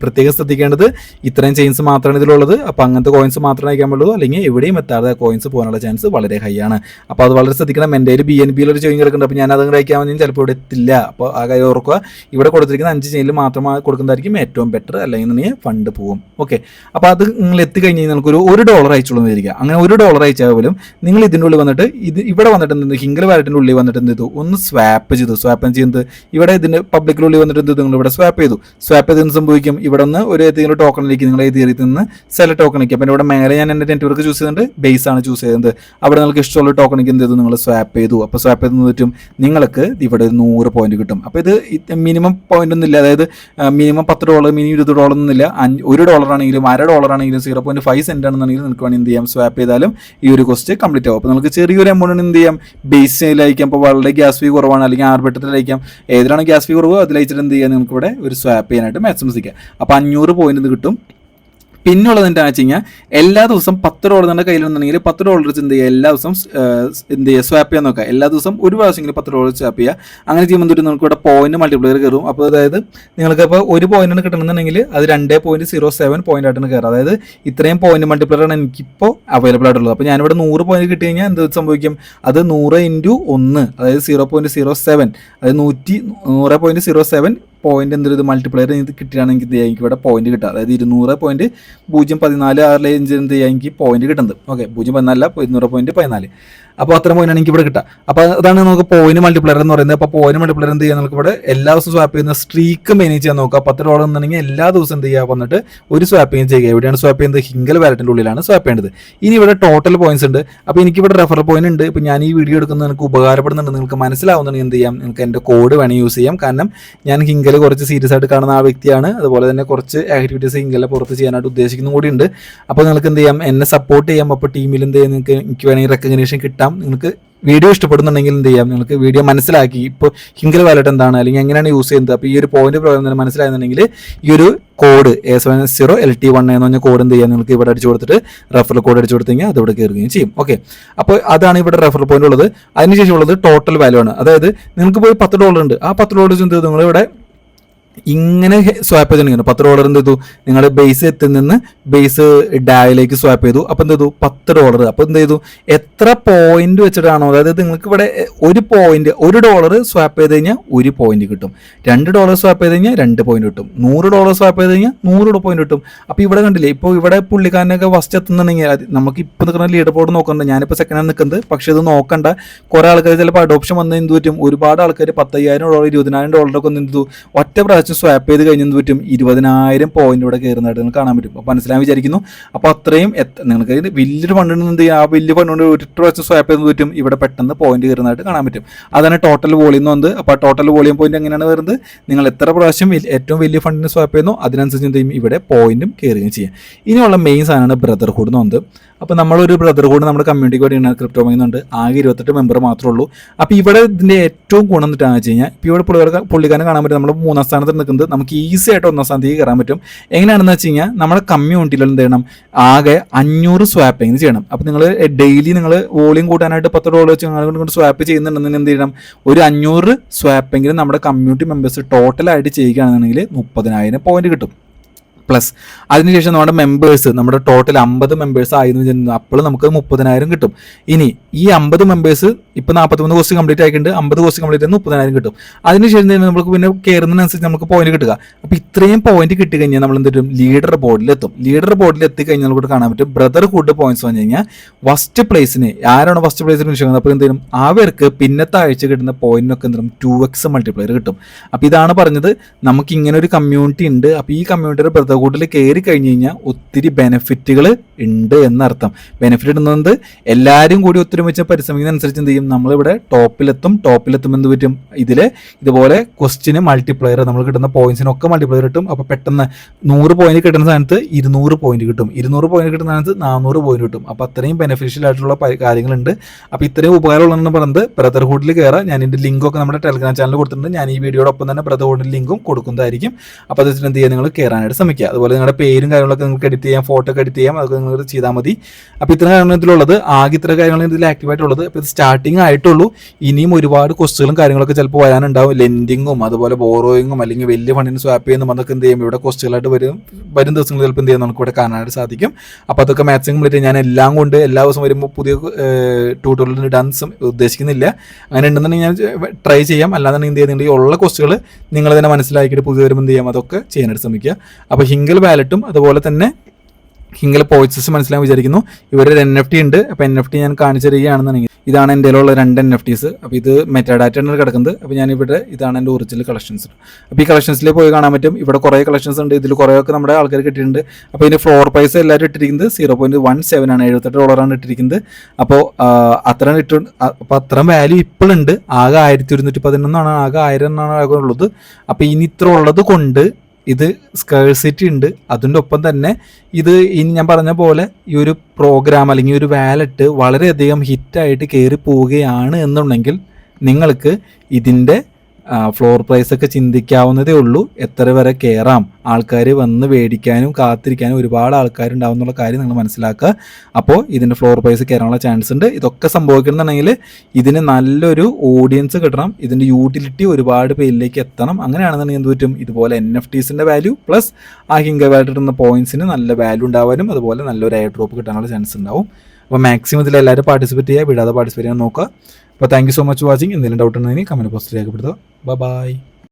പ്രത്യേകം ശ്രദ്ധിക്കേണ്ടത് ഇത്രയും ചെയിൻസ് മാത്രമാണ് ഇതിലുള്ളത്. അപ്പോൾ അങ്ങനത്തെ കോയിൻസ് മാത്രമേ അയക്കാൻ പറ്റുള്ളൂ, അല്ലെങ്കിൽ എവിടെയും എത്താതെ കോയിൻസ് പോകാനുള്ള ചാൻസ് വളരെ ഹൈ ആണ്. അപ്പോൾ അത് വളരെ ശ്രദ്ധിക്കണം. എൻ്റെ ഒരു BNB ഒരു ചെയിൻ കിടക്കുന്നുണ്ട്, അപ്പോൾ ഞാൻ അത് അയക്കാൻ വേണ്ടി ചിലപ്പോൾ ഇവിടെ എത്തില്ല. അപ്പോൾ ആ കാര്യം ഓർക്കുക, ഇവിടെ കൊടുത്തിരിക്കുന്ന 5 ചെയിനിൽ മാത്രമായി കൊടുക്കുന്നതായിരിക്കും ഏറ്റവും ബെറ്റർ, അല്ലെങ്കിൽ ഫണ്ട് പോകും. ഓക്കെ, അപ്പോൾ അത് നിങ്ങൾ എത്തിക്കഴിഞ്ഞ് കഴിഞ്ഞാൽ നമുക്കൊരു $1 അയച്ചുള്ളൂ എന്നിരിക്കുക. അങ്ങനെ $1 അയച്ചാൽ പോലും നിങ്ങൾ ഇതിൻ്റെ ഉള്ളിൽ വന്നിട്ട് ഇവിടെ വന്നിട്ട് എന്ത് ഹിങ്കൽ വാലറ്റിൻ്റെ ഉള്ളിൽ വന്നിട്ട് എന്ത് ചെയ്തു, ഒന്ന് സ്വാപ്പ് ചെയ്തു. സ്വാപ്പ് ചെയ്യുന്നത് ഇവിടെ ഇതിൻ്റെ പബ്ലിക്കിനുള്ളിൽ വന്നിട്ട് എന്ത് നിങ്ങൾ ഇവിടെ സ്വാപ്പ് ചെയ്തു. സ്വാപ്പ് ചെയ്ത് സംഭവിക്കും, ഇവിടെ നിന്ന് ഒരു ഏതെങ്കിലും ടോക്കണിലേക്ക് നിങ്ങൾ എഴുതി നിന്ന് സെലക്ട് ടോക്കണിലേക്ക്. അപ്പോൾ ഇവിടെ മേലെ ഞാൻ എൻ്റെ നെറ്റ്വർക്ക് ചൂസ് ചെയ്തിട്ടുണ്ട്, ബേസ് ആണ് ചൂസ് ചെയ്യുന്നത്. അവിടെ നിങ്ങൾക്ക് ഇഷ്ടമുള്ള ടോക്കണിക്ക് എന്ത് ചെയ്തു, നിങ്ങൾ സ്വാപ്പ് ചെയ്തു. അപ്പോൾ സ്വാപ്പ് ചെയ്ത് പറ്റും നിങ്ങൾക്ക് ഇവിടെ 100 പോയിന്റ് കിട്ടും. അപ്പോൾ ഇത് മിനിമം പോയിന്റ് ഒന്നും ഇല്ല, അതായത് മിനിമം $10 മിനിമം $20 ഒന്നുമില്ല. $1 ആണെങ്കിലും $0.5 ആണെങ്കിലും 0.5 സെന്റ് ആണെന്നുണ്ടെങ്കിൽ നിങ്ങൾക്ക് വേണമെങ്കിൽ എന്ത് ചെയ്യാം, സ്വാപ്പ് ചെയ്താലും ഈ ഒരു കോസ്റ്റ് കംപ്ലീറ്റ് ആവും. അപ്പോൾ നിങ്ങൾക്ക് ചെറിയൊരു എമൗണ്ട് എന്ത് ചെയ്യാം, ബേസിലയക്കാം. അപ്പോൾ വളരെ ഗ്യാസ് ഫീ കുറവാണ്, അല്ലെങ്കിൽ ആർബിട്രത്തിലയക്കാം. ഏതിലാണ് ഗ്യാസ് ഫീ കുറവ് അതിലയച്ചിട്ട് എന്ത് ചെയ്യാം, നിങ്ങൾക്ക് ഇവിടെ ഒരു സ്വാപ്പ് ചെയ്യാനായിട്ട് മാക്സിമം. അപ്പോൾ 500 പോയിന്റ് കിട്ടും. പിന്നുള്ളത് എന്താണെന്ന് വെച്ച് കഴിഞ്ഞാൽ എല്ലാ ദിവസം $10 നമ്മുടെ കയ്യിലുണ്ടെങ്കിൽ $10 വെച്ച് എന്ത് ചെയ്യുക, എല്ലാ ദിവസം എന്ത് ചെയ്യുക, സ്വാപ്പ് ചെയ്യാൻ നോക്കുക. എല്ലാ ദിവസം ഒരു പ്രാവശ്യമെങ്കിലും $10 സ്വാപ്പ് ചെയ്യുക. അങ്ങനെ ചെയ്യുമ്പോൾ നിങ്ങൾക്ക് ഇവിടെ പോയിന്റ് മൾട്ടിപ്ലയർ കയറും. അപ്പോൾ അതായത് നിങ്ങൾക്ക് ഇപ്പോൾ ഒരു പോയിന്റാണ് കിട്ടണമെന്നുണ്ടെങ്കിൽ അത് 2.07 പോയിന്റ് ആയിട്ടാണ് കയറുക. അതായത് ഇത്രയും പോയിന്റ് മൾട്ടിപ്ലയറാണ് എനിക്കിപ്പോൾ അവൈലബിൾ ആയിട്ടുള്ളത്. അപ്പോൾ ഞാനിവിടെ 100 പോയിന്റ് കിട്ടി കഴിഞ്ഞാൽ എന്ത് സംഭവിക്കും, അത് 100 × 1 അതായത് 0.07 അതായത് 100.07 പോയിന്റ് എന്തൊരു ഇത് മൾട്ടിപ്ലയർ ഇത് കിട്ടുകയാണെങ്കിൽ എനിക്ക് ഇവിടെ പോയിന്റ് കിട്ടുക. അതായത് 200.014 എന്ത് ചെയ്യാൻ എനിക്ക് പോയിന്റ് കിട്ടുന്നത്. ഓക്കെ, 0.14 200.14. അപ്പോൾ അത്ര പോയിന്റാണ് എനിക്ക് ഇവിടെ കിട്ടുക. അപ്പോൾ അതാണ് നമുക്ക് പോയിന്റ് മൾട്ടിപ്ലയർ എന്ന് പറയുന്നത്. അപ്പോൾ പോയിന്റ് മൾട്ടിപ്ലയർ എന്ത് ചെയ്യാൻ നമുക്ക് ഇവിടെ എല്ലാ ദിവസവും സ്വാപ്പ് ചെയ്യുന്ന സ്ട്രീക്ക് മാനേജ് ചെയ്യാൻ നോക്കുക. $10 എന്നുണ്ടെങ്കിൽ എല്ലാ ദിവസവും എന്ത് ചെയ്യുക, വന്നിട്ട് ഒരു സ്വാപ്പിങ് ചെയ്യുക. എവിടെയാണ് സ്വാപ്പ് ചെയ്യുന്നത്, ഹിങ്കൽ വാലറ്റിൻ്റെ ഉള്ളിലാണ് സ്വാപ്പ് ചെയ്യേണ്ടത്. ഇനി ഇവിടെ ടോട്ടൽ പോയിന്റ്സ് ഉണ്ട്. അപ്പോൾ എനിക്കിവിടെ റെഫറൽ പോയിന്റ് ഉണ്ട്. ഇപ്പോൾ ഞാൻ ഈ വീഡിയോ എടുക്കുന്നത് നിങ്ങൾക്ക് ഉപകാരപ്പെടുന്നുണ്ട്, നിങ്ങൾക്ക് മനസ്സിലാവുന്നുണ്ടെങ്കിൽ എന്ത് ചെയ്യാം, നിങ്ങൾക്ക് എൻ്റെ കോഡ് വേണമെങ്കിൽ യൂസ് ചെയ്യാം. കാരണം ഞാൻ ഹിങ്കൽ കുറച്ച് സീരിയസ് ആയിട്ട് കാണുന്ന ആ വ്യക്തിയാണ്. അതുപോലെ തന്നെ കുറച്ച് ആക്ടിവിറ്റീസ് ഹിങ്കലിനെ പുറത്ത് ചെയ്യാനായിട്ട് ഉദ്ദേശിക്കുന്ന കൂടി ഉണ്ട്. അപ്പോൾ നിങ്ങൾക്ക് എന്ത് ചെയ്യാം, എന്നെ സപ്പോർട്ട് ചെയ്യാം. അപ്പോൾ ടീമിൽ എന്ത് ചെയ്യാം, നിങ്ങൾക്ക് എനിക്ക് വേണമെങ്കിൽ റെക്കഗ്നേഷൻ കിട്ടാം. നിങ്ങൾക്ക് വീഡിയോ ഇഷ്ടപ്പെടുന്നുണ്ടെങ്കിൽ എന്ത് ചെയ്യാം, നിങ്ങൾക്ക് വീഡിയോ മനസ്സിലാക്കി ഇപ്പോൾ ഹിങ്കൽ വാലറ്റ് എന്താണ് അല്ലെങ്കിൽ എങ്ങനെയാണ് യൂസ് ചെയ്യുന്നത്, അപ്പോൾ ഈ ഒരു പോയിന്റ് പ്രോഗ്രാം മനസ്സിലായെന്നുണ്ടെങ്കിൽ ഈ ഒരു കോഡ് A70LT1 എന്ന് പറഞ്ഞ കോഡ് എന്ത് ചെയ്യാം, നിങ്ങൾക്ക് ഇവിടെ അടിച്ചു കൊടുത്തിട്ട് റെഫറൽ കോഡ് അടിച്ചു കൊടുത്തു കഴിഞ്ഞാൽ അതിവിടെ കയറുകയും ചെയ്യും. ഓക്കെ, അപ്പോൾ അതാണ് ഇവിടെ റെഫറൽ പോയിന്റ് ഉള്ളത്. അതിനുശേഷം ഉള്ളത് ടോട്ടൽ വാല്യൂ ആണ്. അതായത് നിങ്ങൾക്ക് പോയി $10 ഉണ്ട്, ആ $10 എന്ത് ചെയ്തു, നിങ്ങളിവിടെ ഇങ്ങനെ സ്വാപ്പ് ചെയ്തിട്ടുണ്ടെങ്കിൽ $10 എന്ത് ചെയ്തു, നിങ്ങളുടെ ബേസ് എത്തിൽ നിന്ന് ബേസ് ഡായിലേക്ക് സ്വാപ്പ് ചെയ്തു. അപ്പോൾ എന്ത് ചെയ്തു, $10. അപ്പോൾ എന്ത് ചെയ്തു, എത്ര പോയിന്റ് വെച്ചിട്ടാണോ, അതായത് നിങ്ങൾക്ക് ഇവിടെ ഒരു പോയിന്റ് $1 സ്വാപ്പ് ചെയ്ത് കഴിഞ്ഞാൽ 1 പോയിന്റ് കിട്ടും. $2 സ്വാപ്പ് ചെയ്ത് കഴിഞ്ഞാൽ 2 പോയിന്റ് കിട്ടും. $100 സ്വാപ്പ് ചെയ്ത് കഴിഞ്ഞാൽ 100 പോയിന്റ് കിട്ടും. അപ്പോൾ ഇവിടെ കണ്ടില്ലേ, ഇപ്പോൾ ഇവിടെ പുള്ളിക്കാരനൊക്കെ ഫസ്റ്റ് എത്തുന്നുണ്ടെങ്കിൽ നമുക്ക് ഇപ്പോൾ നിൽക്കുന്ന ലീഡർ ബോർഡ് നോക്കണ്ട. ഞാനിപ്പോൾ സെക്കൻഡ് ആണ് നിൽക്കുന്നത്, പക്ഷേ ഇത് നോക്കണ്ട. കുറേ ആൾക്കാർ ചിലപ്പോൾ അഡോപ്ഷൻ വന്ന് എന്ത് പറ്റും, ഒരുപാട് ആൾക്കാർ $10,000 $20,000 ഒക്കെ എന്ത് ഒറ്റ പ്രാവശ്യം സ്വാപ്പ് ചെയ്ത് കഴിഞ്ഞെന്ന് പറ്റും 20,000 പോയിന്റ് ഇവിടെ കയറുന്നതായിട്ട് നിങ്ങൾക്ക് കാണാൻ പറ്റും. അപ്പോൾ മനസ്സിലാൻ വിചാരിക്കുന്നു. അപ്പോൾ അത്രയും നിങ്ങൾക്ക് വലിയൊരു ഫണ്ട് എന്ത് ചെയ്യുക, ആ വലിയ ഫണ്ട് കൊണ്ട് ഒരു പ്രാവശ്യം സ്വാപ്പ് ചെയ്ത് പറ്റും ഇവിടെ പെട്ടെന്ന് പോയിന്റ് കയറുന്നതായിട്ട് കാണാൻ പറ്റും. അതാണ് ടോട്ടൽ വോളിയം എന്ന് വന്നത്. അപ്പോൾ ടോട്ടൽ വോളിയം പോയിന്റ് എങ്ങനെയാണ് വരുന്നത്, നിങ്ങൾ എത്ര പ്രാവശ്യം ഏറ്റവും വലിയ ഫണ്ടിന് സ്വാപ്പ് ചെയ്യുന്നു അതിനനുസരിച്ച് എന്ത് ചെയ്യും, ഇവിടെ പോയിന്റും കയറുകയും ചെയ്യാം. ഇനിയുള്ള മെയിൻ സാധനമാണ് ബ്രദർഹുഡ് എന്ന് വന്നത്. അപ്പോൾ നമ്മളൊരു ബ്രദർഹുഡ് നമ്മുടെ കമ്മ്യൂണിറ്റിക്ക് വേണ്ടിയാണ് ക്രിപ്റ്റോ വാങ്ങുന്നുണ്ട്. ആകെ 28 മെമ്പർ മാത്രമേ ഉള്ളൂ. അപ്പോൾ ഇവിടെ ഇതിൻ്റെ ഏറ്റവും ഗുണം എന്നിട്ടാണെന്ന് വെച്ച് കഴിഞ്ഞാൽ ഇപ്പോൾ ഇവിടെ പുള്ളിക്കാരനെ കാണാൻ പറ്റും, നമ്മൾ 3ാം സ്ഥാനത്ത് നിൽക്കുന്നത് നമുക്ക് ഈസി ആയിട്ട് 1-ാം സ്ഥാനത്തേക്ക് കയറാൻ പറ്റും. എങ്ങനെയാണെന്ന് വെച്ച് കഴിഞ്ഞാൽ നമ്മുടെ കമ്മ്യൂണിറ്റിയിൽ എന്ത് ചെയ്യണം, ആകെ 500 സ്വാപ്പിംഗ് ചെയ്യണം. അപ്പോൾ നിങ്ങൾ ഡെയിലി നിങ്ങൾ വോളിയം കൂട്ടാനായിട്ട് $10 വെച്ച് കൊണ്ട് സ്വാപ്പ് ചെയ്യുന്നുണ്ടെങ്കിൽ എന്ത് ചെയ്യണം, ഒരു 500 സ്വാപ്പെങ്കിലും നമ്മുടെ കമ്മ്യൂണിറ്റി മെമ്പേഴ്സ് ടോട്ടലായിട്ട് ചെയ്യുകയാണെന്നുണ്ടെങ്കിൽ 30,000 പോയിന്റ് കിട്ടും. പ്ലസ് അതിനുശേഷം നമ്മുടെ മെമ്പേഴ്സ്, നമ്മുടെ ടോട്ടൽ 50 മെമ്പേഴ്സ് ആയിരുന്നു, അപ്പോൾ നമുക്ക് 30,000 കിട്ടും. ഇനി ഈ 50 മെമ്പേഴ്സ് ഇപ്പോൾ 43 കോഴ്സ് കംപ്ലീറ്റ് ആയിട്ടുണ്ട്, 50 കോഴ്സ് കംപ്ലീറ്റ് ആയി 30,000 കിട്ടും. അതിനുശേഷം നമുക്ക് പിന്നെ കയറുന്നതിനനുസരിച്ച് നമുക്ക് പോയിന്റ് കിട്ടുക. അപ്പോൾ ഇത്രയും പോയിന്റ് കിട്ടി കഴിഞ്ഞാൽ നമ്മൾ എന്ത് ചെയ്യും, ലീഡർ ബോർഡിലെത്തും. ലീഡർ ബോർഡിൽ എത്തിക്കഴിഞ്ഞാൽ നമുക്ക് കാണാൻ പറ്റും ബ്രദർഹുഡ് പോയിന്റ്സ് പറഞ്ഞു കഴിഞ്ഞാൽ ഫസ്റ്റ് പ്ലേസിന് ആരാണ് ഫസ്റ്റ് പ്ലേസിന് വിളിക്കുന്നത്, അപ്പോൾ എന്ത് ചെയ്യും, അവർക്ക് പിന്നത്തെ ആഴ്ച കിട്ടുന്ന പോയിന്റിനൊക്കെ എന്ത് ചെയ്യും 2x മൾട്ടിപ്ലയർ കിട്ടും. അപ്പോൾ ഇതാണ് പറഞ്ഞത്, നമുക്ക് ഇങ്ങനെ ഒരു കമ്മ്യൂണിറ്റി ഉണ്ട്. അപ്പോൾ ഈ കമ്മ്യൂണിറ്റിയുടെ ബ്രദർഹുഡിൽ കയറി കഴിഞ്ഞ് കഴിഞ്ഞാൽ ഒത്തിരി ബെനിഫിറ്റുകൾ ഉണ്ട് എന്നർത്ഥം. ബെനിഫിറ്റ് ഇടുന്നത് എല്ലാവരും കൂടി ഒത്തൊരുമിച്ച് പരിശ്രമിക്കുന്നതനുസരിച്ച് എന്ത് ചെയ്യും, നമ്മളിവിടെ ടോപ്പിലെത്തും എന്ത് പറ്റും, ഇതുപോലെ ക്വസ്റ്റിന് മൾട്ടിപ്ലയർ, നമ്മൾ കിട്ടുന്ന പോയിന്റ്സിനൊക്കെ മൾട്ടിപ്ലയർ കിട്ടും. അപ്പോൾ പെട്ടെന്ന് 100 പോയിന്റ് കിട്ടുന്ന സ്ഥാനത്ത് 200 പോയിന്റ് കിട്ടും, 200 പോയിന്റ് കിട്ടുന്ന സ്ഥാനത്ത് 400 പോയിന്റ് കിട്ടും. അപ്പോൾ അത്രയും ബെനിഫിഷ്യൽ ആയിട്ടുള്ള കാര്യങ്ങളുണ്ട്. അപ്പോൾ ഇത്രയും ഉപകാരമുള്ളതെന്ന് പറയുന്നത് ബ്രദർഹുഡിൽ കയറാം. ഞാൻ ഇതിൻ്റെ ലിങ്കൊക്കെ നമ്മുടെ ടെലഗ്രാം ചാനലിൽ കൊടുത്തിട്ടുണ്ട്. ഞാൻ ഈ വീഡിയോടൊപ്പം തന്നെ ബ്രദർഹുഡിൻ്റെ ലിങ്കും കൊടുക്കുന്നതായിരിക്കും. അപ്പോൾ അത് എന്ത് ചെയ്യുക, നിങ്ങൾ കയറാനായിട്ട് ശ്രമിക്കുക. അതുപോലെ നിങ്ങളുടെ പേരും കാര്യങ്ങളൊക്കെ നിങ്ങൾക്ക് എഡിറ്റ് ചെയ്യാം, ഫോട്ടോ ഒക്കെ എഡിറ്റ് ചെയ്യാം, അതൊക്കെ നിങ്ങൾ ചെയ്താൽ മതി. അപ്പോൾ ഇത്ര കാര്യങ്ങളുള്ളത്, ആകെ ഇത്ര കാര്യങ്ങൾ ഇതിൽ ആക്റ്റീവായിട്ടുള്ളത്. അപ്പോൾ ഇത് സ്റ്റാർട്ടിങ് ആയിട്ടുള്ളൂ. ഇനിയും ഒരുപാട് ക്വസ്റ്റുകളും കാര്യങ്ങളൊക്കെ ചിലപ്പോൾ വരാനുണ്ടാവും. ലെൻഡിങ്ങും അതുപോലെ ബോറോയിങ്ങും അല്ലെങ്കിൽ വലിയ ഫണ്ടിന് സ്വാപ്പ് ചെയ്യുന്നതും അതൊക്കെ എന്ത് ചെയ്യും, ഇവിടെ ക്വസ്റ്റുകളായിട്ട് വരും ദിവസങ്ങളിൽ ചിലപ്പോൾ എന്ത് ചെയ്യാൻ നമുക്ക് ഇവിടെ കാണാനായിട്ട് സാധിക്കും. അപ്പോൾ അതൊക്കെ മാത്സിങ് കംപ്ലീറ്റ് ഞാൻ എല്ലാം കൊണ്ട് എല്ലാ ദിവസവും വരുമ്പോൾ പുതിയ ട്യൂട്ടോറിയൽ ഇടാൻ ഉദ്ദേശിക്കുന്നില്ല. അങ്ങനെ ഉണ്ടെന്നുണ്ടെങ്കിൽ ഞാൻ ട്രൈ ചെയ്യാം. അല്ലാന്നുണ്ടെങ്കിൽ എന്ത് ചെയ്യുന്നുണ്ടെങ്കിൽ ഉള്ള ക്വസ്റ്റുകൾ നിങ്ങൾ തന്നെ മനസ്സിലാക്കിയിട്ട് പുതിയ വരുമ്പോൾ എന്ത് ചെയ്യാം, അതൊക്കെ ചെയ്യാനായിട്ട് ശ്രമിക്കുക. അപ്പോൾ ഹിങ്കൽ വാലറ്റും അതുപോലെ തന്നെ ഹിങ്കൽ പോയിന്റ്സ് മനസ്സിലാക്കാൻ വിചാരിക്കുന്നു. ഇവരൊരു NFT ഉണ്ട്. അപ്പോൾ NFT ഞാൻ കാണിച്ചു തരികയാണെന്നുണ്ടെങ്കിൽ ഇതാണ് എൻ്റെ ഉള്ള 2 NFTs. അപ്പോൾ ഇത് മെറ്റാഡാറ്റയാണ് കിടക്കുന്നത്. അപ്പോൾ ഞാനിവിടെ ഇതാണ് എൻ്റെ ഒറിജിനൽ കളക്ഷൻസ്. അപ്പോൾ ഈ കളക്ഷൻസിൽ പോയി കാണാൻ പറ്റും. ഇവിടെ കുറേ കളക്ഷൻസ് ഉണ്ട്. ഇതിൽ കുറേയൊക്കെ നമ്മുടെ ആൾക്കാർ കിട്ടിയിട്ടുണ്ട്. അപ്പോൾ ഇതിൻ്റെ ഫ്ലോർ പ്രൈസ് എല്ലാവരും ഇട്ടിരിക്കുന്നത് 0.17 ആണ്, $78 ഇട്ടിരിക്കുന്നത്. അപ്പോൾ അത്ര വാല്യൂ ഇപ്പോഴുണ്ട്. ആകെ 1111 ആകെ 1000 ആകെ ഉള്ളത്. അപ്പോൾ ഇനി ഇത്ര ഉള്ളത് കൊണ്ട് ഇത് സ്കേഴ്സിറ്റി ഉണ്ട്. അതിൻ്റെ ഒപ്പം തന്നെ ഇത് ഇനി ഞാൻ പറഞ്ഞ പോലെ ഈ ഒരു പ്രോഗ്രാം അല്ലെങ്കിൽ ഒരു വാലറ്റ് വളരെയധികം ഹിറ്റായിട്ട് കയറി പോവുകയാണ് എന്നുണ്ടെങ്കിൽ നിങ്ങൾക്ക് ഇതിൻ്റെ ഫ്ലോർ പ്രൈസൊക്കെ ചിന്തിക്കാവുന്നതേ ഉള്ളൂ. എത്ര വരെ കയറാം, ആൾക്കാർ വന്ന് മേടിക്കാനും കാത്തിരിക്കാനും ഒരുപാട് ആൾക്കാരുണ്ടാവും എന്നുള്ള കാര്യം നിങ്ങൾ മനസ്സിലാക്കുക. അപ്പോൾ ഇതിൻ്റെ ഫ്ലോർ പ്രൈസ് കയറാനുള്ള ചാൻസ് ഉണ്ട്. ഇതൊക്കെ സംഭവിക്കണമെന്നുണ്ടെങ്കിൽ ഇതിന് നല്ലൊരു ഓഡിയൻസ് കിട്ടണം, ഇതിൻ്റെ യൂട്ടിലിറ്റി ഒരുപാട് പേരിലേക്ക് എത്തണം. അങ്ങനെയാണെന്നുണ്ടെങ്കിൽ എന്ത് പറ്റും, ഇതുപോലെ NFTസിൻ്റെ വാല്യൂ പ്ലസ് ആ ഹിങ്കൽ വാലറ്റ് ഇടുന്ന പോയിന്റ്സിന് നല്ല വാല്യൂ ഉണ്ടാവാനും അതുപോലെ നല്ലൊരു എയർ ഡ്രോപ്പ് കിട്ടാനുള്ള ചാൻസ് ഉണ്ടാവും. അപ്പോൾ മാക്സിമം ഇതിൽ എല്ലാവരും പാർട്ടിസിപ്പേറ്റ് ചെയ്യുക, വിടാതെ പാർട്ടിസിപ്പേറ്റ് ചെയ്യാൻ നോക്കുക. അപ്പോൾ thank you so much watching. എന്തെങ്കിലും ഡൗട്ട് ഉണ്ടെങ്കിൽ കമൻറ്റ് പോസ്റ്റ് രേഖപ്പെടുത്തുക. ബൈ.